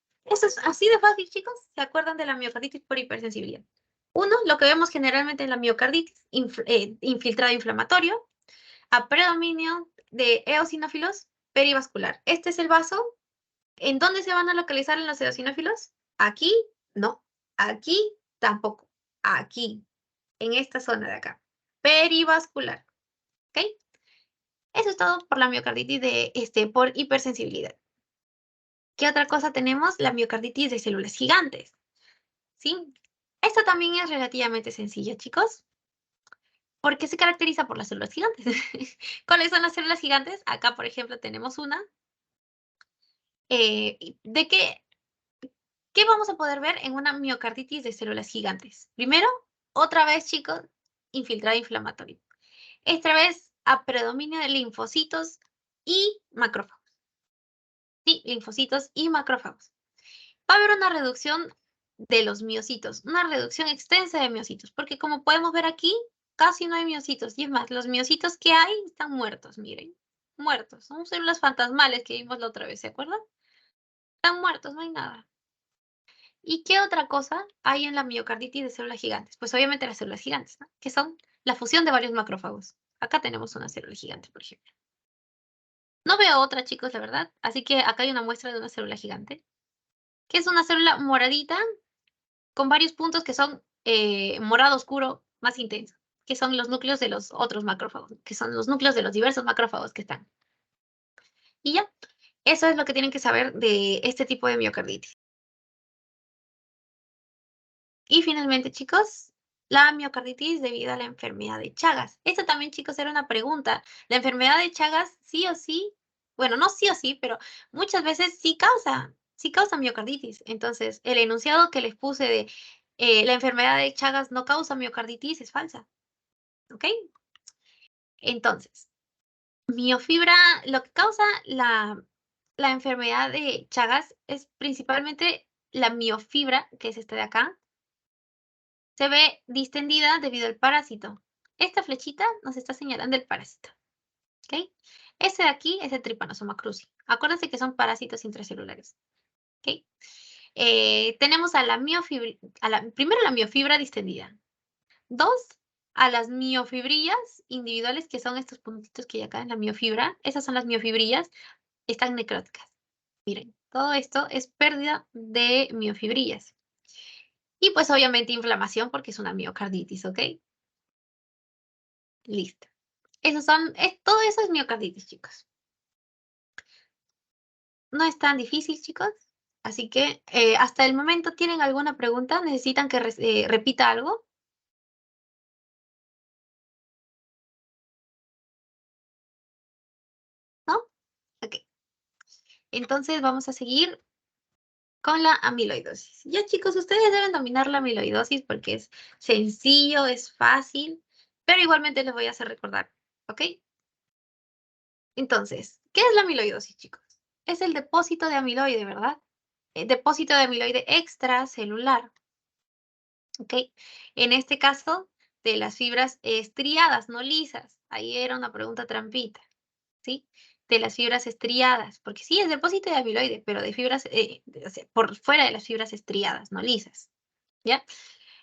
así de fácil, chicos. ¿Se acuerdan de la miocarditis por hipersensibilidad? Uno, lo que vemos generalmente en la miocarditis, infiltrado inflamatorio, a predominio de eosinófilos perivascular. Este es el vaso. ¿En dónde se van a localizar en los eosinófilos? Aquí, no. Aquí, tampoco. Aquí, en esta zona de acá. Perivascular. ¿Ok? Eso es todo por la miocarditis por hipersensibilidad. ¿Qué otra cosa tenemos? La miocarditis de células gigantes, ¿sí? Esta también es relativamente sencilla, chicos, porque se caracteriza por las células gigantes. ¿Cuáles son las células gigantes? Acá, por ejemplo, tenemos una. ¿De qué vamos a poder ver en una miocarditis de células gigantes? Primero, otra vez, chicos, infiltrado inflamatorio. Esta vez a predominio de linfocitos y macrófagos. Sí, linfocitos y macrófagos. Va a haber una reducción de los miocitos, una reducción extensa de miocitos, porque como podemos ver aquí, casi no hay miocitos. Y es más, los miocitos que hay están muertos, miren. Muertos. Son células fantasmales que vimos la otra vez, ¿se acuerdan? Están muertos, no hay nada. ¿Y qué otra cosa hay en la miocarditis de células gigantes? Pues obviamente las células gigantes, ¿no? Que son la fusión de varios macrófagos. Acá tenemos una célula gigante, por ejemplo. No veo otra, chicos, la verdad. Así que acá hay una muestra de una célula gigante, que es una célula moradita con varios puntos que son morado oscuro más intenso, que son los núcleos de los otros macrófagos, que son los núcleos de los diversos macrófagos que están. Y ya, eso es lo que tienen que saber de este tipo de miocarditis. Y finalmente, chicos, la miocarditis debido a la enfermedad de Chagas. Esta también, chicos, era una pregunta. La enfermedad de Chagas, sí o sí, bueno, no sí o sí, pero muchas veces sí causa miocarditis. Entonces, el enunciado que les puse de la enfermedad de Chagas no causa miocarditis es falsa, ¿ok? Entonces, miofibra, lo que causa la enfermedad de Chagas es principalmente la miofibra, que es esta de acá, se ve distendida debido al parásito. Esta flechita nos está señalando el parásito, ¿ok? Ese de aquí es el Trypanosoma cruzi. Acuérdense que son parásitos intracelulares, ¿ok? Tenemos a la miofibra, primero la miofibra distendida. Dos, a las miofibrillas individuales, que son estos puntitos que hay acá en la miofibra. Esas son las miofibrillas, están necróticas. Miren, todo esto es pérdida de miofibrillas. Y pues obviamente inflamación porque es una miocarditis, ¿ok? Listo. Todo eso es miocarditis, chicos. No es tan difícil, chicos. Así que hasta el momento, ¿tienen alguna pregunta? ¿Necesitan que repita algo? ¿No? Ok. Entonces vamos a seguir con la amiloidosis. Ya, chicos, ustedes deben dominar la amiloidosis porque es sencillo, es fácil, pero igualmente les voy a hacer recordar, ¿ok? Entonces, ¿qué es la amiloidosis, chicos? Es el depósito de amiloide, ¿verdad? El depósito de amiloide extracelular. ¿Ok? En este caso, de las fibras estriadas, no lisas. Ahí era una pregunta trampita, ¿sí? De las fibras estriadas, porque sí es depósito de amiloide, pero de fibras, o sea, por fuera de las fibras estriadas, no lisas, ¿ya?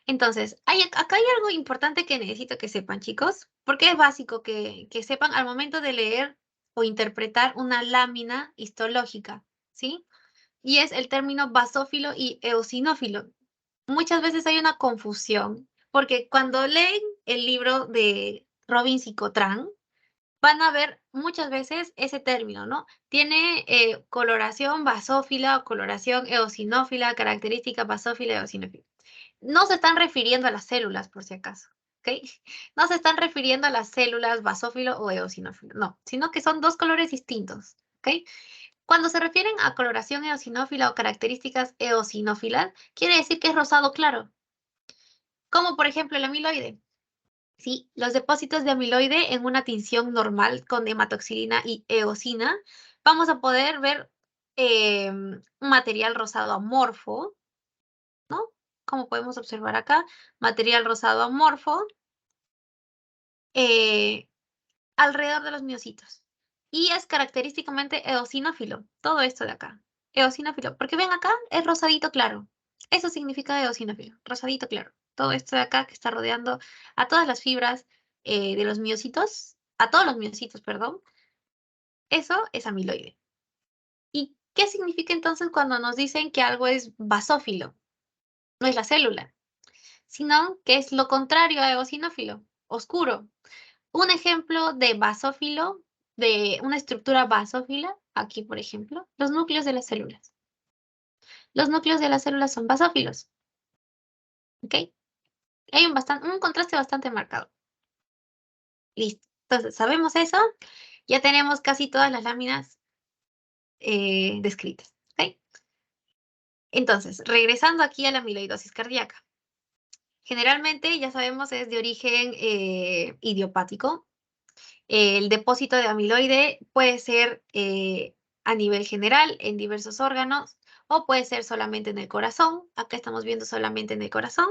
Entonces, acá hay algo importante que necesito que sepan, chicos, porque es básico que sepan al momento de leer o interpretar una lámina histológica, ¿sí? Y es el término basófilo y eosinófilo. Muchas veces hay una confusión, porque cuando leen el libro de Robin Psicotran, van a ver muchas veces ese término, ¿no? Tiene coloración basófila o coloración eosinófila, característica basófila eosinófila. No se están refiriendo a las células, por si acaso, ¿ok? No se están refiriendo a las células basófilo o eosinófilo, no, sino que son dos colores distintos, ¿ok? Cuando se refieren a coloración eosinófila o características eosinófilas, quiere decir que es rosado claro, como por ejemplo el amiloide. Sí, los depósitos de amiloide en una tinción normal con hematoxilina y eosina, vamos a poder ver un material rosado amorfo, ¿no? Como podemos observar acá, material rosado amorfo eh, alrededor de los miocitos. Y es característicamente eosinófilo, todo esto de acá. Eosinófilo, porque ven acá, es rosadito claro. Eso significa eosinófilo, rosadito claro. Todo esto de acá que está rodeando a todas las fibras de los miocitos, a todos los miocitos, perdón, eso es amiloide. ¿Y qué significa entonces cuando nos dicen que algo es basófilo? No es la célula, sino que es lo contrario a eosinófilo, oscuro. Un ejemplo de basófilo, de una estructura basófila, aquí por ejemplo, los núcleos de las células. Los núcleos de las células son basófilos. ¿Ok? Hay un contraste bastante marcado. Listo. Entonces, sabemos eso. Ya tenemos casi todas las láminas descritas. ¿Ok? Entonces, regresando aquí a la amiloidosis cardíaca. Generalmente, ya sabemos, es de origen idiopático. El depósito de amiloide puede ser a nivel general en diversos órganos o puede ser solamente en el corazón. Acá estamos viendo solamente en el corazón.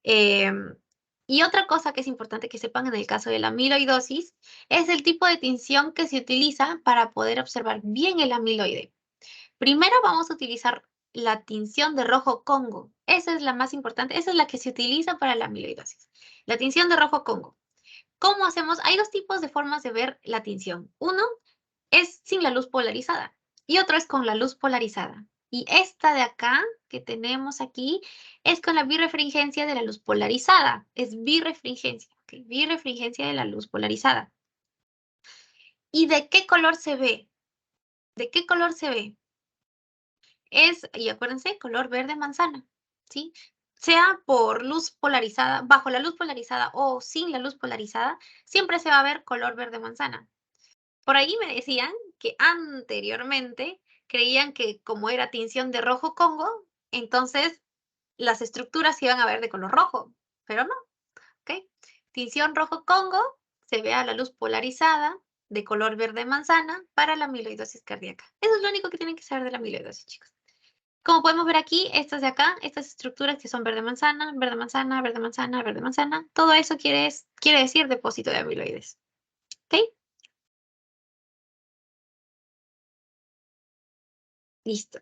Y otra cosa que es importante que sepan en el caso de la amiloidosis es el tipo de tinción que se utiliza para poder observar bien el amiloide. Primero vamos a utilizar la tinción de rojo Congo. Esa es la más importante, esa es la que se utiliza para la amiloidosis. La tinción de rojo Congo. ¿Cómo hacemos? Hay dos tipos de formas de ver la tinción. Uno es sin la luz polarizada y otro es con la luz polarizada. Y esta de acá, que tenemos aquí, es con la birrefringencia de la luz polarizada. Es birrefringencia, ¿ok? Birrefringencia de la luz polarizada. ¿Y de qué color se ve? ¿De qué color se ve? Y acuérdense, color verde manzana, ¿sí? Sea por luz polarizada, bajo la luz polarizada o sin la luz polarizada, siempre se va a ver color verde manzana. Por ahí me decían que anteriormente creían que como era tinción de rojo Congo, entonces las estructuras se iban a ver de color rojo, pero no, ¿ok? Tinción rojo Congo se ve a la luz polarizada de color verde manzana para la amiloidosis cardíaca. Eso es lo único que tienen que saber de la amiloidosis, chicos. Como podemos ver aquí, estas de acá, estas estructuras que son verde manzana, verde manzana, verde manzana, verde manzana, todo eso quiere decir depósito de amiloides, ¿ok? Listo.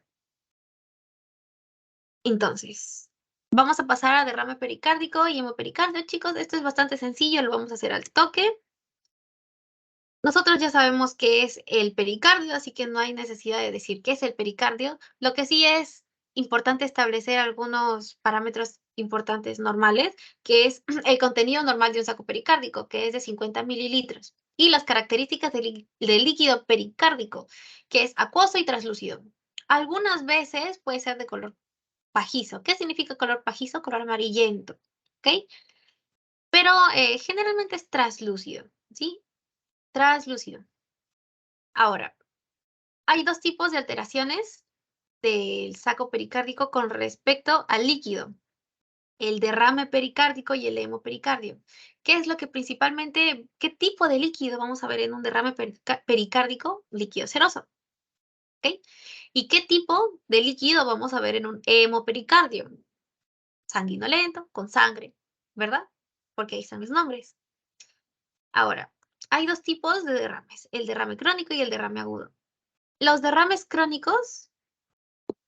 Entonces, vamos a pasar a derrame pericárdico y hemopericardio, chicos. Esto es bastante sencillo, lo vamos a hacer al toque. Nosotros ya sabemos qué es el pericardio, así que no hay necesidad de decir qué es el pericardio. Lo que sí es importante establecer algunos parámetros importantes normales, que es el contenido normal de un saco pericárdico, que es de 50 mililitros, y las características del líquido pericárdico, que es acuoso y translúcido. Algunas veces puede ser de color pajizo. ¿Qué significa color pajizo? Color amarillento, ¿ok? Pero generalmente es translúcido, ¿sí? Translúcido. Ahora, hay dos tipos de alteraciones del saco pericárdico con respecto al líquido, el derrame pericárdico y el hemopericardio. ¿Qué es lo que principalmente, qué tipo de líquido vamos a ver en un derrame pericárdico? Líquido seroso, ¿ok? ¿Y qué tipo de líquido vamos a ver en un hemopericardio? Sanguinolento, con sangre, ¿verdad? Porque ahí están los nombres. Ahora, hay dos tipos de derrames, el derrame crónico y el derrame agudo. Los derrames crónicos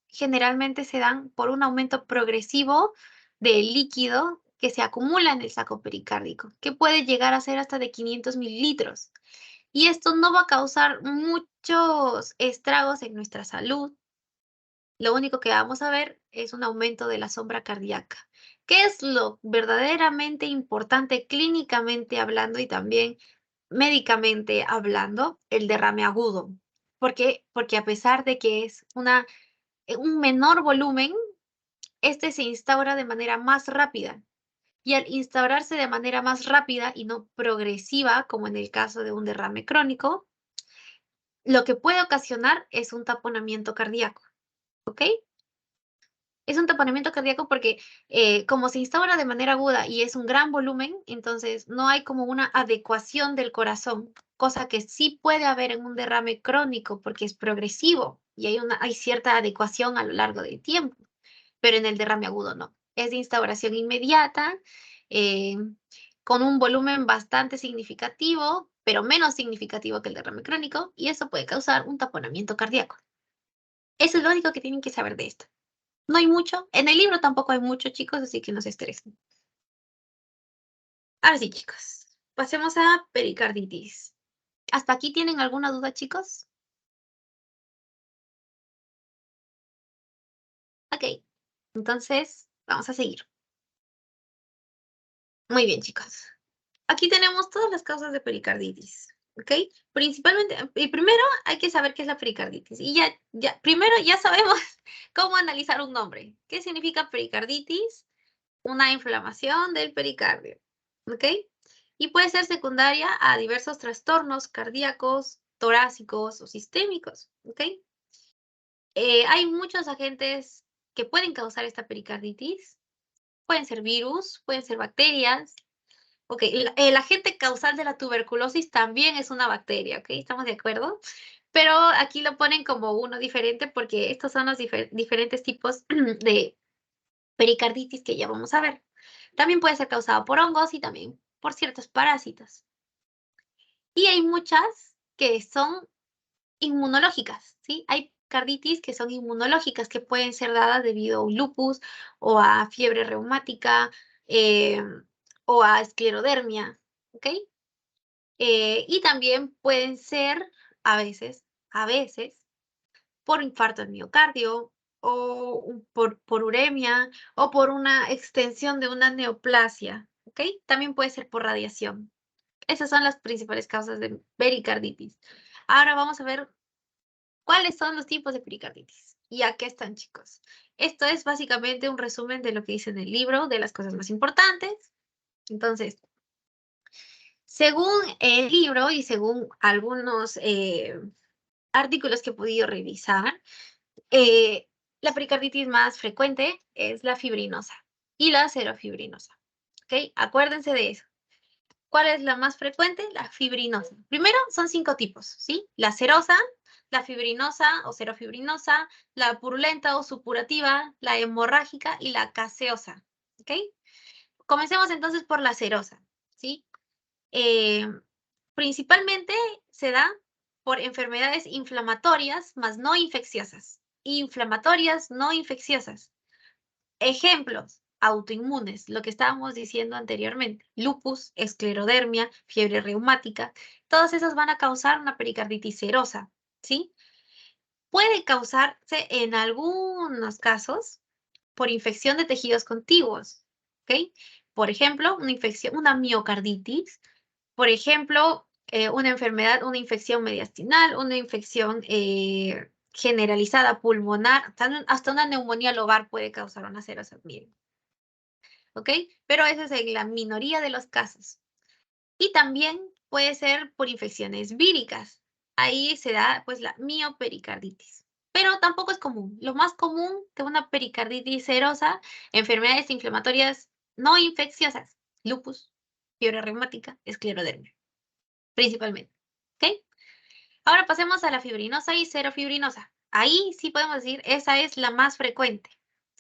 generalmente se dan por un aumento progresivo del líquido que se acumula en el saco pericárdico, que puede llegar a ser hasta de 500 mililitros. Y esto no va a causar muchos estragos en nuestra salud. Lo único que vamos a ver es un aumento de la sombra cardíaca. ¿Qué es lo verdaderamente importante clínicamente hablando y también médicamente hablando? El derrame agudo. ¿Por qué? Porque a pesar de que es un menor volumen, este se instaura de manera más rápida. Y al instaurarse de manera más rápida y no progresiva, como en el caso de un derrame crónico, lo que puede ocasionar es un taponamiento cardíaco. ¿Ok? Es un taponamiento cardíaco porque como se instaura de manera aguda y es un gran volumen, entonces no hay como una adecuación del corazón, cosa que sí puede haber en un derrame crónico porque es progresivo y hay cierta adecuación a lo largo del tiempo, pero en el derrame agudo no. Es de instauración inmediata, eh, con un volumen bastante significativo, pero menos significativo que el derrame crónico, y eso puede causar un taponamiento cardíaco. Eso es lo único que tienen que saber de esto. No hay mucho. En el libro tampoco hay mucho, chicos, así que no se estresen. Ahora sí, chicos. Pasemos a pericarditis. ¿Hasta aquí tienen alguna duda, chicos? Ok. Entonces, vamos a seguir. Muy bien, chicos. Aquí tenemos todas las causas de pericarditis. ¿ok? Principalmente, y primero hay que saber qué es la pericarditis. Y primero ya sabemos cómo analizar un nombre. ¿Qué significa pericarditis? Una inflamación del pericardio, ¿ok? Y puede ser secundaria a diversos trastornos cardíacos, torácicos o sistémicos, ¿ok? Hay muchos agentes que pueden causar esta pericarditis. Pueden ser virus, pueden ser bacterias. Ok, el agente causal de la tuberculosis también es una bacteria, ¿ok? ¿Estamos de acuerdo? Pero aquí lo ponen como uno diferente porque estos son los diferentes tipos de pericarditis que ya vamos a ver. También puede ser causado por hongos y también por ciertos parásitos. Y hay muchas que son inmunológicas, ¿sí? Hay carditis que son inmunológicas, que pueden ser dadas debido a un lupus o a fiebre reumática o a esclerodermia, ¿ok? Y también pueden ser, a veces, por infarto del miocardio o por uremia o por una extensión de una neoplasia, ¿ok? También puede ser por radiación. Esas son las principales causas de pericarditis. Ahora vamos a ver cuáles son los tipos de pericarditis. Y aquí están, chicos. Esto es básicamente un resumen de lo que dice en el libro, de las cosas más importantes. Entonces, según el libro y según algunos artículos que he podido revisar, eh, la pericarditis más frecuente es la fibrinosa y la serofibrinosa. ¿Ok? Acuérdense de eso. ¿Cuál es la más frecuente? La fibrinosa. Primero, son 5 tipos, ¿sí? La serosa, la fibrinosa o serofibrinosa, la purulenta o supurativa, la hemorrágica y la caseosa, ¿ok? Comencemos entonces por la serosa, ¿sí? Eh, Principalmente se da por enfermedades inflamatorias, más no infecciosas. Inflamatorias, no infecciosas. Ejemplos, autoinmunes, lo que estábamos diciendo anteriormente, lupus, esclerodermia, fiebre reumática, todas esas van a causar una pericarditis serosa, ¿sí? Puede causarse en algunos casos por infección de tejidos contiguos, ¿ok? Por ejemplo, una miocarditis, por ejemplo, una enfermedad, una infección mediastinal, una infección generalizada pulmonar, hasta una neumonía lobar puede causar una serosa, miren. ¿Ok? Pero eso es en la minoría de los casos. Y también puede ser por infecciones víricas. Ahí se da pues la miopericarditis. Pero tampoco es común. Lo más común que una pericarditis serosa, enfermedades inflamatorias no infecciosas, lupus, fiebre reumática, esclerodermia, principalmente. ¿Ok? Ahora pasemos a la fibrinosa y serofibrinosa. Ahí sí podemos decir, esa es la más frecuente,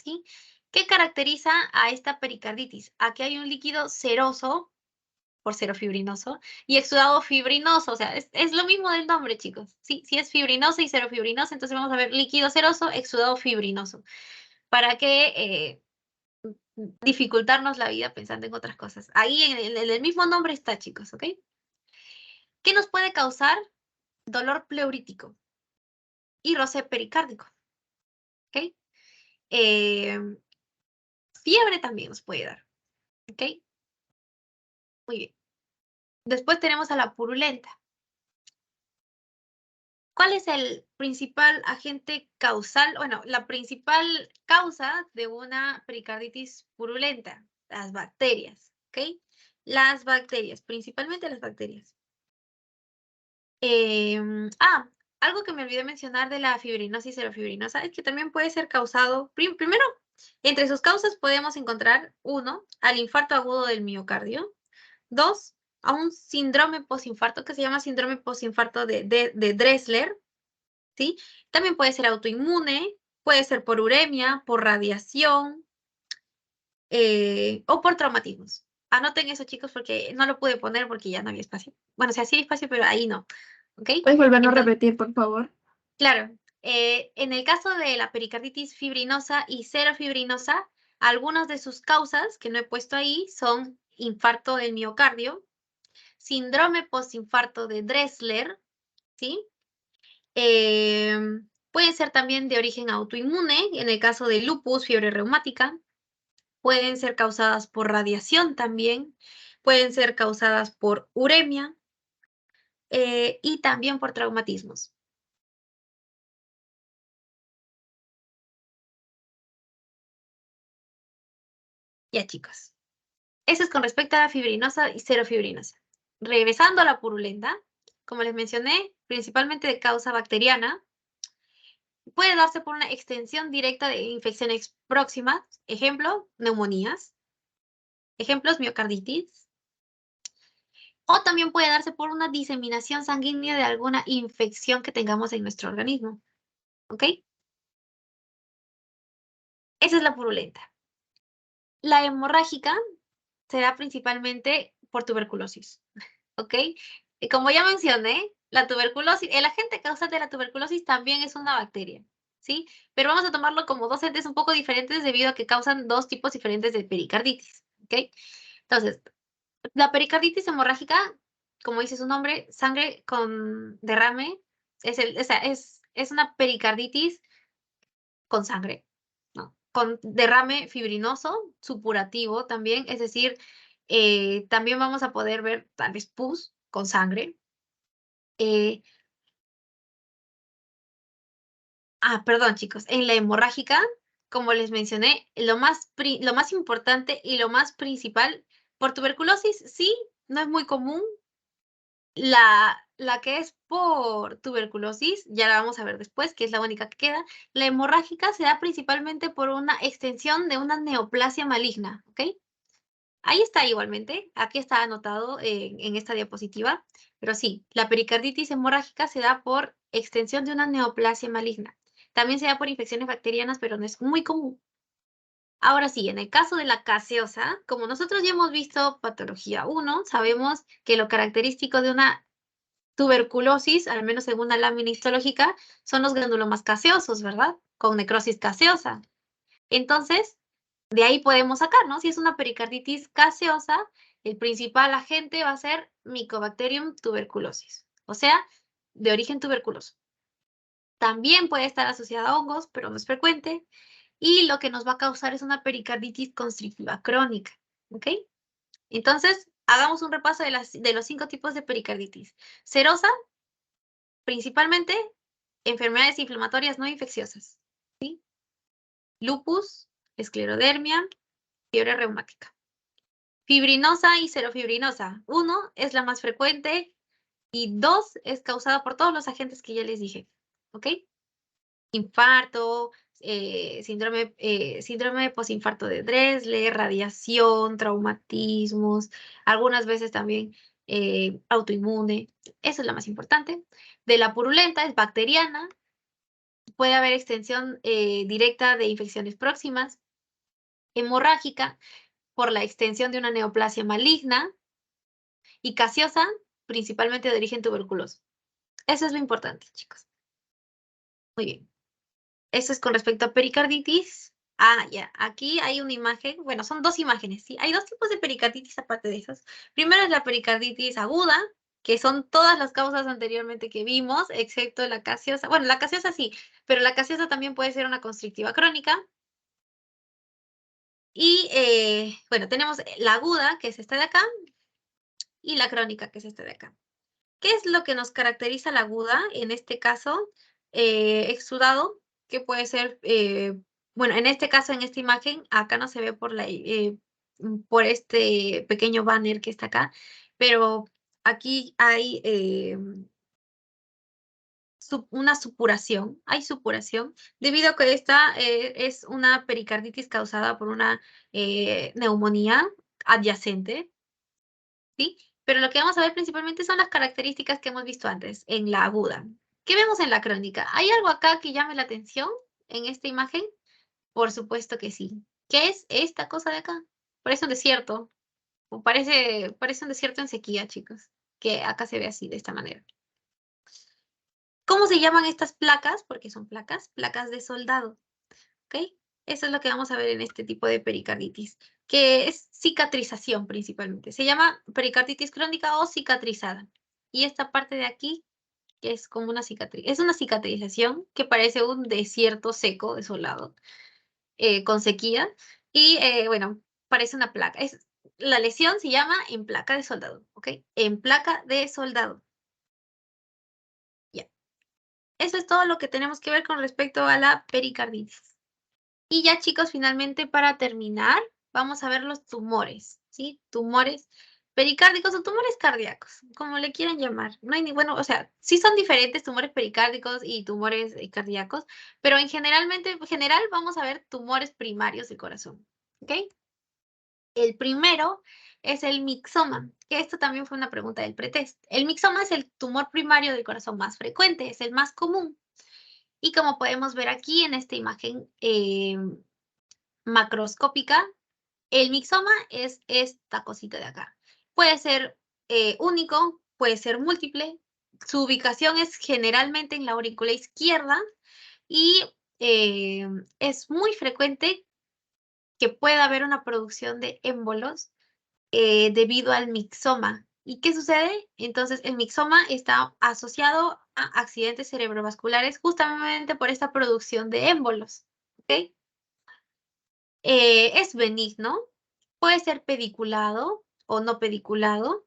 ¿sí? ¿Qué caracteriza a esta pericarditis? Aquí hay un líquido seroso, por serofibrinoso, y exudado fibrinoso, o sea, es lo mismo del nombre, chicos. Sí, sí es fibrinosa y serofibrinosa, entonces vamos a ver líquido seroso, exudado fibrinoso, para que dificultarnos la vida pensando en otras cosas. Ahí en el mismo nombre está, chicos, ¿ok? ¿Qué nos puede causar? Dolor pleurítico y roce pericárdico, ¿ok? Fiebre también nos puede dar, ¿ok? Muy bien. Después tenemos a la purulenta. ¿Cuál es el principal agente causal? Bueno, la principal causa de una pericarditis purulenta, las bacterias, ¿ok? Las bacterias, principalmente las bacterias. Algo que me olvidé mencionar de la fibrinosis serofibrinosa es que también puede ser causado, primero, entre sus causas podemos encontrar, 1, al infarto agudo del miocardio, 2, a un síndrome postinfarto que se llama síndrome postinfarto de Dressler, ¿sí? También puede ser autoinmune, puede ser por uremia, por radiación o por traumatismos. Anoten eso, chicos, porque no lo pude poner porque ya no había espacio. Bueno, o sea, sí hay espacio, pero ahí no, ¿ok?
¿Puedes volverlo a
Entonces,
repetir, por favor?
claro, en el caso de la pericarditis fibrinosa y serofibrinosa, algunas de sus causas que no he puesto ahí son infarto del miocardio, síndrome postinfarto de Dressler, ¿sí? Pueden ser también de origen autoinmune, en el caso de lupus, fiebre reumática, pueden ser causadas por radiación también, pueden ser causadas por uremia, y también por traumatismos. Ya, chicos. Eso es con respecto a la fibrinosa y cerofibrinosa. Regresando a la purulenta, como les mencioné, principalmente de causa bacteriana, puede darse por una extensión directa de infecciones próximas, ejemplo, neumonías, ejemplos, miocarditis, o también puede darse por una diseminación sanguínea de alguna infección que tengamos en nuestro organismo, ¿ok? Esa es la purulenta. La hemorrágica se da principalmente por tuberculosis, ¿ok? Y como ya mencioné, la tuberculosis, el agente causante de la tuberculosis también es una bacteria, ¿sí? Pero vamos a tomarlo como dos entes un poco diferentes debido a que causan dos tipos diferentes de pericarditis, ¿ok? Entonces, la pericarditis hemorrágica, como dice su nombre, sangre con derrame, es una pericarditis con sangre, ¿no? Con derrame fibrinoso, supurativo también, es decir, también vamos a poder ver tal vez pus con sangre. Eh, Perdón, chicos, en la hemorrágica, como les mencioné, lo más importante y lo más principal, por tuberculosis, sí, no es muy común. La que es por tuberculosis, ya la vamos a ver después, que es la única que queda. La hemorrágica se da principalmente por una extensión de una neoplasia maligna, ¿ok? Ahí está igualmente, aquí está anotado en esta diapositiva, pero sí, la pericarditis hemorrágica se da por extensión de una neoplasia maligna. También se da por infecciones bacterianas, pero no es muy común. Ahora sí, en el caso de la gaseosa, como nosotros ya hemos visto patología 1, sabemos que lo característico de una tuberculosis, al menos según la lámina histológica, son los granulomas gaseosos, ¿verdad? Con necrosis gaseosa. Entonces, de ahí podemos sacar, ¿no? Si es una pericarditis gaseosa, el principal agente va a ser Mycobacterium tuberculosis, o sea, de origen tuberculoso. También puede estar asociada a hongos, pero no es frecuente. Y lo que nos va a causar es una pericarditis constrictiva crónica, ¿ok? Entonces, hagamos un repaso de los 5 tipos de pericarditis. Serosa, principalmente enfermedades inflamatorias no infecciosas, ¿sí? Lupus, esclerodermia, fiebre reumática. Fibrinosa y cerofibrinosa. 1 es la más frecuente y 2 es causada por todos los agentes que ya les dije, ¿ok? Infarto, síndrome posinfarto de Dressler, radiación, traumatismos, algunas veces también autoinmune. Esa es la más importante. De la purulenta es bacteriana, puede haber extensión directa de infecciones próximas, hemorrágica por la extensión de una neoplasia maligna y gaseosa, principalmente de origen tuberculoso. Eso es lo importante, chicos. Muy bien. Eso es con respecto a pericarditis. Ya, aquí hay una imagen, bueno, son dos imágenes, ¿sí? Hay dos tipos de pericarditis aparte de esas. Primero es la pericarditis aguda, que son todas las causas anteriormente que vimos, excepto la gaseosa. Bueno, la gaseosa sí, pero la gaseosa también puede ser una constrictiva crónica. Y, bueno, tenemos la aguda, que es esta de acá, y la crónica, que es esta de acá. ¿Qué es lo que nos caracteriza la aguda? En este caso, exudado, que puede ser, bueno, en este caso, en esta imagen, acá no se ve por este pequeño banner que está acá, pero aquí hay una supuración, hay supuración, debido a que esta es una pericarditis causada por una neumonía adyacente, ¿sí? Pero lo que vamos a ver principalmente son las características que hemos visto antes en la aguda. ¿Qué vemos en la crónica? ¿Hay algo acá que llame la atención en esta imagen? Por supuesto que sí. ¿Qué es esta cosa de acá? Parece un desierto, o parece un desierto en sequía, chicos, que acá se ve así, de esta manera. ¿Cómo se llaman estas placas? Porque son placas de soldado, ¿ok? Eso es lo que vamos a ver en este tipo de pericarditis, que es cicatrización principalmente. Se llama pericarditis crónica o cicatrizada. Y esta parte de aquí, que es como una cicatriz, es una cicatrización que parece un desierto seco, desolado, con sequía. Y bueno, parece una placa. La lesión se llama en placa de soldado, ¿ok? En placa de soldado. Eso es todo lo que tenemos que ver con respecto a la pericarditis. Y ya, chicos, finalmente para terminar, vamos a ver los tumores, ¿sí? Tumores pericárdicos o tumores cardíacos, como le quieran llamar. No hay ni, bueno, o sea, sí son diferentes tumores pericárdicos y tumores cardíacos, pero en general vamos a ver tumores primarios del corazón, ¿ok? El primero es el mixoma, que esto también fue una pregunta del pretest. El mixoma es el tumor primario del corazón más frecuente, es el más común. Y como podemos ver aquí en esta imagen macroscópica, el mixoma es esta cosita de acá. Puede ser único, puede ser múltiple. Su ubicación es generalmente en la aurícula izquierda y es muy frecuente que pueda haber una producción de émbolos debido al mixoma. ¿Y qué sucede? Entonces, el mixoma está asociado a accidentes cerebrovasculares justamente por esta producción de émbolos. ¿Ok? Es benigno, puede ser pediculado o no pediculado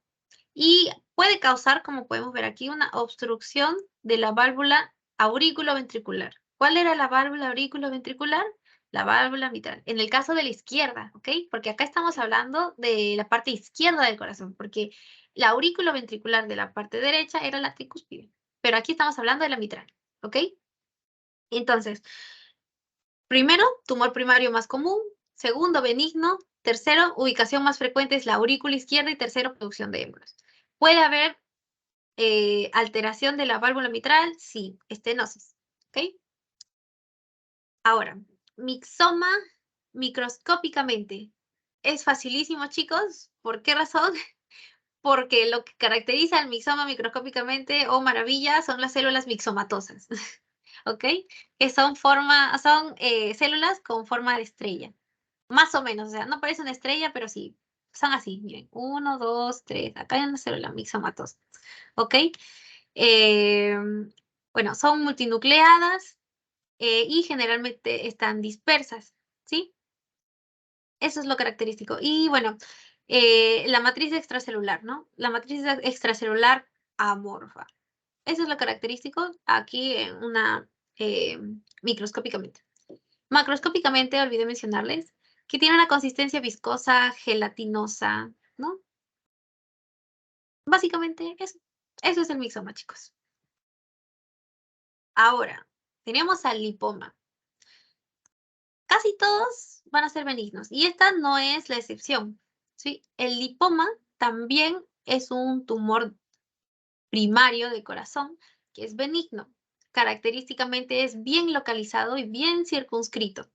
y puede causar, como podemos ver aquí, una obstrucción de la válvula aurículo-ventricular. ¿Cuál era la válvula aurículo-ventricular? La válvula mitral. En el caso de la izquierda, ¿ok? Porque acá estamos hablando de la parte izquierda del corazón, porque la aurículo-ventricular de la parte derecha era la tricúspide, pero aquí estamos hablando de la mitral, ¿ok? Entonces, primero, tumor primario más común. Segundo, benigno. Tercero, ubicación más frecuente es la aurícula izquierda. Y tercero, producción de émbolos. ¿Puede haber alteración de la válvula mitral? Sí, estenosis. ¿Ok? Ahora, mixoma microscópicamente. Es facilísimo, chicos. ¿Por qué razón? Porque lo que caracteriza al mixoma microscópicamente, oh maravilla, son las células mixomatosas. ¿Ok? Que son células con forma de estrella. Más o menos, o sea, no parece una estrella, pero sí, son así, miren, 1, 2, 3, acá hay una célula mixomatosa, ¿ok? Eh, bueno, son multinucleadas y generalmente están dispersas, ¿sí? Eso es lo característico. Y bueno, la matriz extracelular, ¿no? La matriz extracelular amorfa. Eso es lo característico aquí en una microscópicamente. Macroscópicamente, olvidé mencionarles que tiene una consistencia viscosa, gelatinosa, ¿no? Básicamente eso. Eso es el mixoma, chicos. Ahora, tenemos al lipoma. Casi todos van a ser benignos y esta no es la excepción, ¿sí? El lipoma también es un tumor primario del corazón que es benigno. Característicamente es bien localizado y bien circunscrito.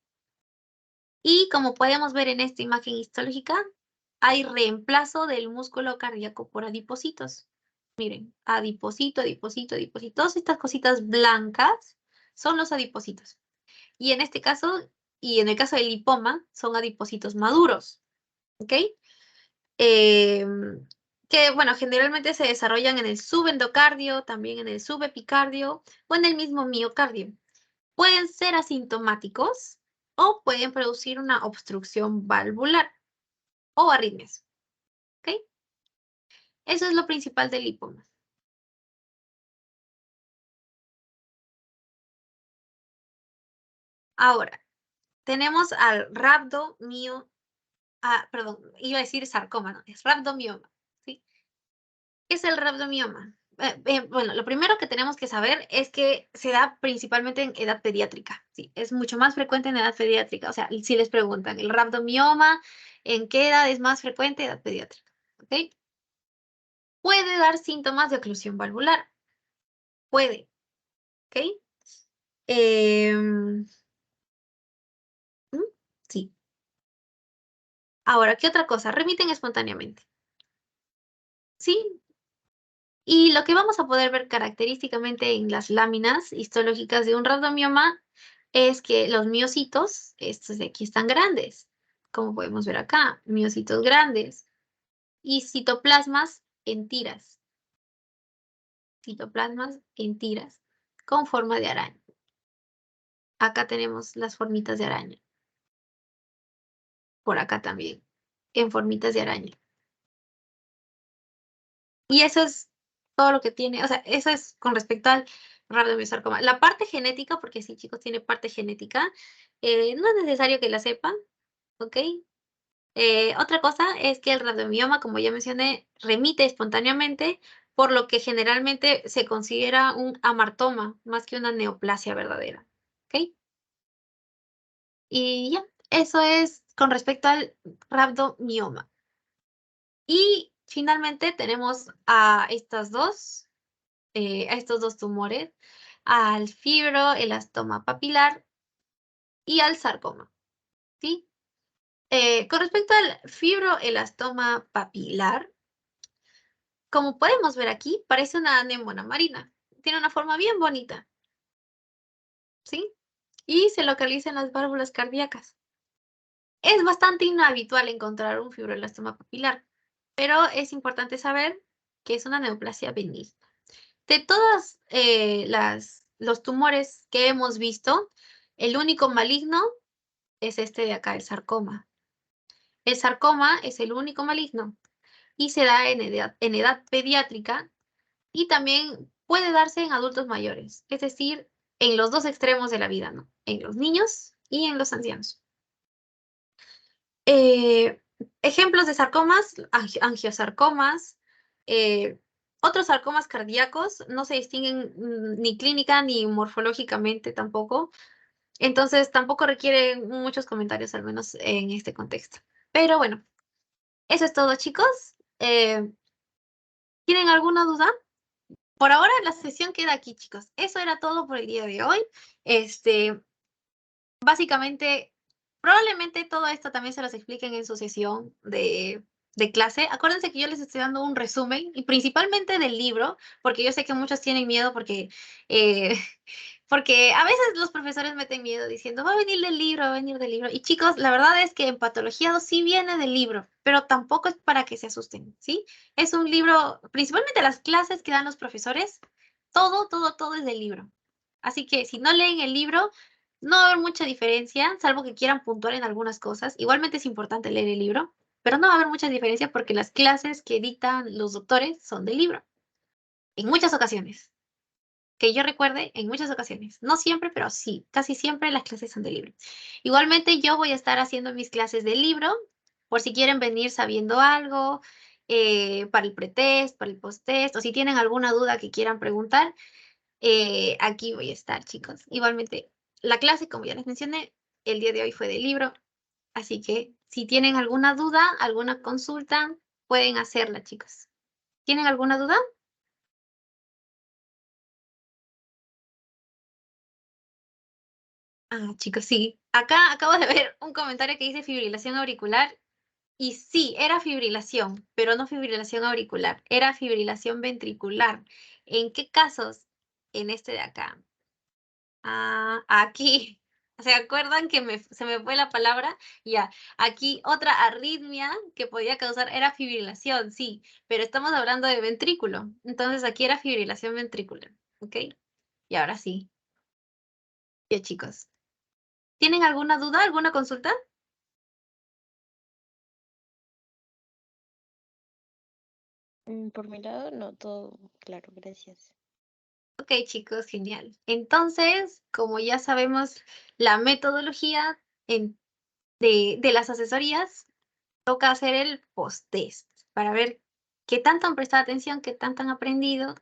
Y como podemos ver en esta imagen histológica, hay reemplazo del músculo cardíaco por adipocitos. Miren, adipocito, adipocito, adipocito. Todas estas cositas blancas son los adipocitos. Y en este caso, y en el caso del lipoma, son adipocitos maduros. ¿Ok? Que, bueno, generalmente se desarrollan en el subendocardio, también en el subepicardio o en el mismo miocardio. Pueden ser asintomáticos o pueden producir una obstrucción valvular o arritmias. ¿Ok? Eso es lo principal del lipoma. Ahora, tenemos al perdón, iba a decir sarcoma, no, es rhabdomioma. ¿Sí? ¿Qué es el rhabdomioma? Bueno, lo primero que tenemos que saber es que se da principalmente en edad pediátrica. Sí, es mucho más frecuente en edad pediátrica. O sea, si les preguntan, ¿el rhabdomioma en qué edad es más frecuente? Edad pediátrica. ¿Ok? Puede dar síntomas de oclusión valvular. Puede. ¿Ok? ¿Mm? Sí. Ahora, ¿qué otra cosa? Remiten espontáneamente. Sí. Y lo que vamos a poder ver característicamente en las láminas histológicas de un rhabdomioma es que los miocitos, estos de aquí están grandes, como podemos ver acá, miocitos grandes, y citoplasmas en tiras, con forma de araña. Acá tenemos las formitas de araña, por acá también, en formitas de araña. Y eso es todo lo que tiene, o sea, eso es con respecto al Rabdomyosarcoma. La parte genética, porque sí, chicos, tiene parte genética, no es necesario que la sepan, ¿ok? Otra cosa es que el radiomioma, como ya mencioné, remite espontáneamente, por lo que generalmente se considera un amartoma más que una neoplasia verdadera, ¿ok? Y ya, eso es con respecto al rabdomioma. Y finalmente tenemos a estos dos tumores, al fibroelastoma papilar y al sarcoma, ¿sí? Con respecto al fibroelastoma papilar, como podemos ver aquí, parece una anémona marina. Tiene una forma bien bonita, ¿sí? Y se localiza en las válvulas cardíacas. Es bastante inhabitual encontrar un fibroelastoma papilar, pero es importante saber que es una neoplasia benigna. De todos los tumores que hemos visto, el único maligno es este de acá, el sarcoma. El sarcoma es el único maligno y se da en edad pediátrica y también puede darse en adultos mayores, es decir, en los dos extremos de la vida, ¿no? En los niños y en los ancianos. Eh, Ejemplos de sarcomas, angiosarcomas, eh, otros sarcomas cardíacos no se distinguen ni clínica ni morfológicamente tampoco, entonces tampoco requieren muchos comentarios, al menos en este contexto. Pero bueno, eso es todo, chicos. ¿Tienen alguna duda? Por ahora la sesión queda aquí, chicos. Eso era todo por el día de hoy. Básicamente, probablemente todo esto también se los expliquen en su sesión de clase. Acuérdense que yo les estoy dando un resumen, y principalmente del libro, porque yo sé que muchos tienen miedo eh, porque a veces los profesores meten miedo diciendo, va a venir del libro, va a venir del libro. Y chicos, la verdad es que en patología sí viene del libro, pero tampoco es para que se asusten, ¿sí? Es un libro, principalmente las clases que dan los profesores, todo es del libro. Así que si no leen el libro, no va a haber mucha diferencia, salvo que quieran puntuar en algunas cosas. Igualmente es importante leer el libro, pero no va a haber mucha diferencia porque las clases que dictan los doctores son del libro, en muchas ocasiones. Que yo recuerde, en muchas ocasiones. No siempre, pero sí, casi siempre las clases son de libro. Igualmente yo voy a estar haciendo mis clases de libro, por si quieren venir sabiendo algo, para el pretest, para el posttest, o si tienen alguna duda que quieran preguntar, aquí voy a estar, chicos. Igualmente, la clase, como ya les mencioné, el día de hoy fue de libro, así que si tienen alguna duda, alguna consulta, pueden hacerla, chicos. ¿Tienen alguna duda? Ah, chicos, sí. Acá acabo de ver un comentario que dice fibrilación auricular. Y sí, era fibrilación, pero no fibrilación auricular, era fibrilación ventricular. ¿En qué casos? En este de acá. Ah, aquí. ¿Se acuerdan que se me fue la palabra? Ya, aquí otra arritmia que podía causar era fibrilación, sí, pero estamos hablando de ventrículo. Entonces aquí era fibrilación ventricular, ¿ok? Y ahora sí. Ya, chicos. ¿Tienen alguna duda, alguna consulta?
Por mi lado, no, todo claro, gracias.
Ok, chicos, genial. Entonces, como ya sabemos la metodología de las asesorías, toca hacer el post-test para ver qué tanto han prestado atención, qué tanto han aprendido.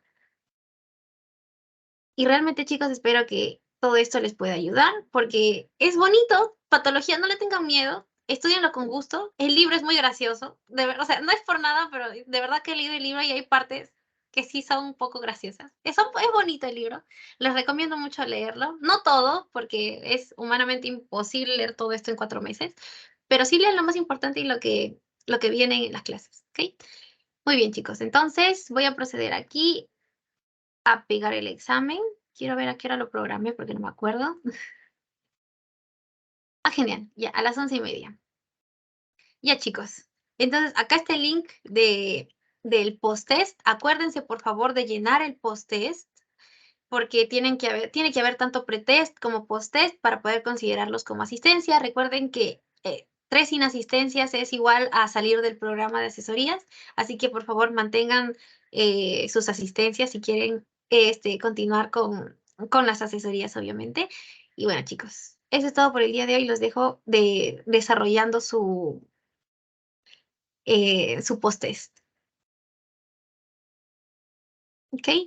Y realmente, chicos, espero que todo esto les pueda ayudar, porque es bonito, patología, no le tengan miedo, estudienlo con gusto, el libro es muy gracioso, de verdad, o sea, no es por nada, pero de verdad que he leído el libro y hay partes que sí son un poco graciosas. Es bonito el libro, les recomiendo mucho leerlo, no todo, porque es humanamente imposible leer todo esto en 4 meses, pero sí lean lo más importante y lo que viene en las clases, ¿ok? Muy bien, chicos, entonces voy a proceder aquí a pegar el examen. Quiero ver a qué hora lo programé porque no me acuerdo. Ah, genial, ya, a las 11:30. Ya, chicos. Entonces, acá está el link del post-test. Acuérdense, por favor, de llenar el post-test porque tiene que haber tanto pretest como post-test para poder considerarlos como asistencia. Recuerden que 3 inasistencias es igual a salir del programa de asesorías, así que por favor mantengan sus asistencias si quieren continuar con las asesorías, obviamente. Y bueno, chicos, eso es todo por el día de hoy. Los dejo desarrollando su post-test. ¿Ok?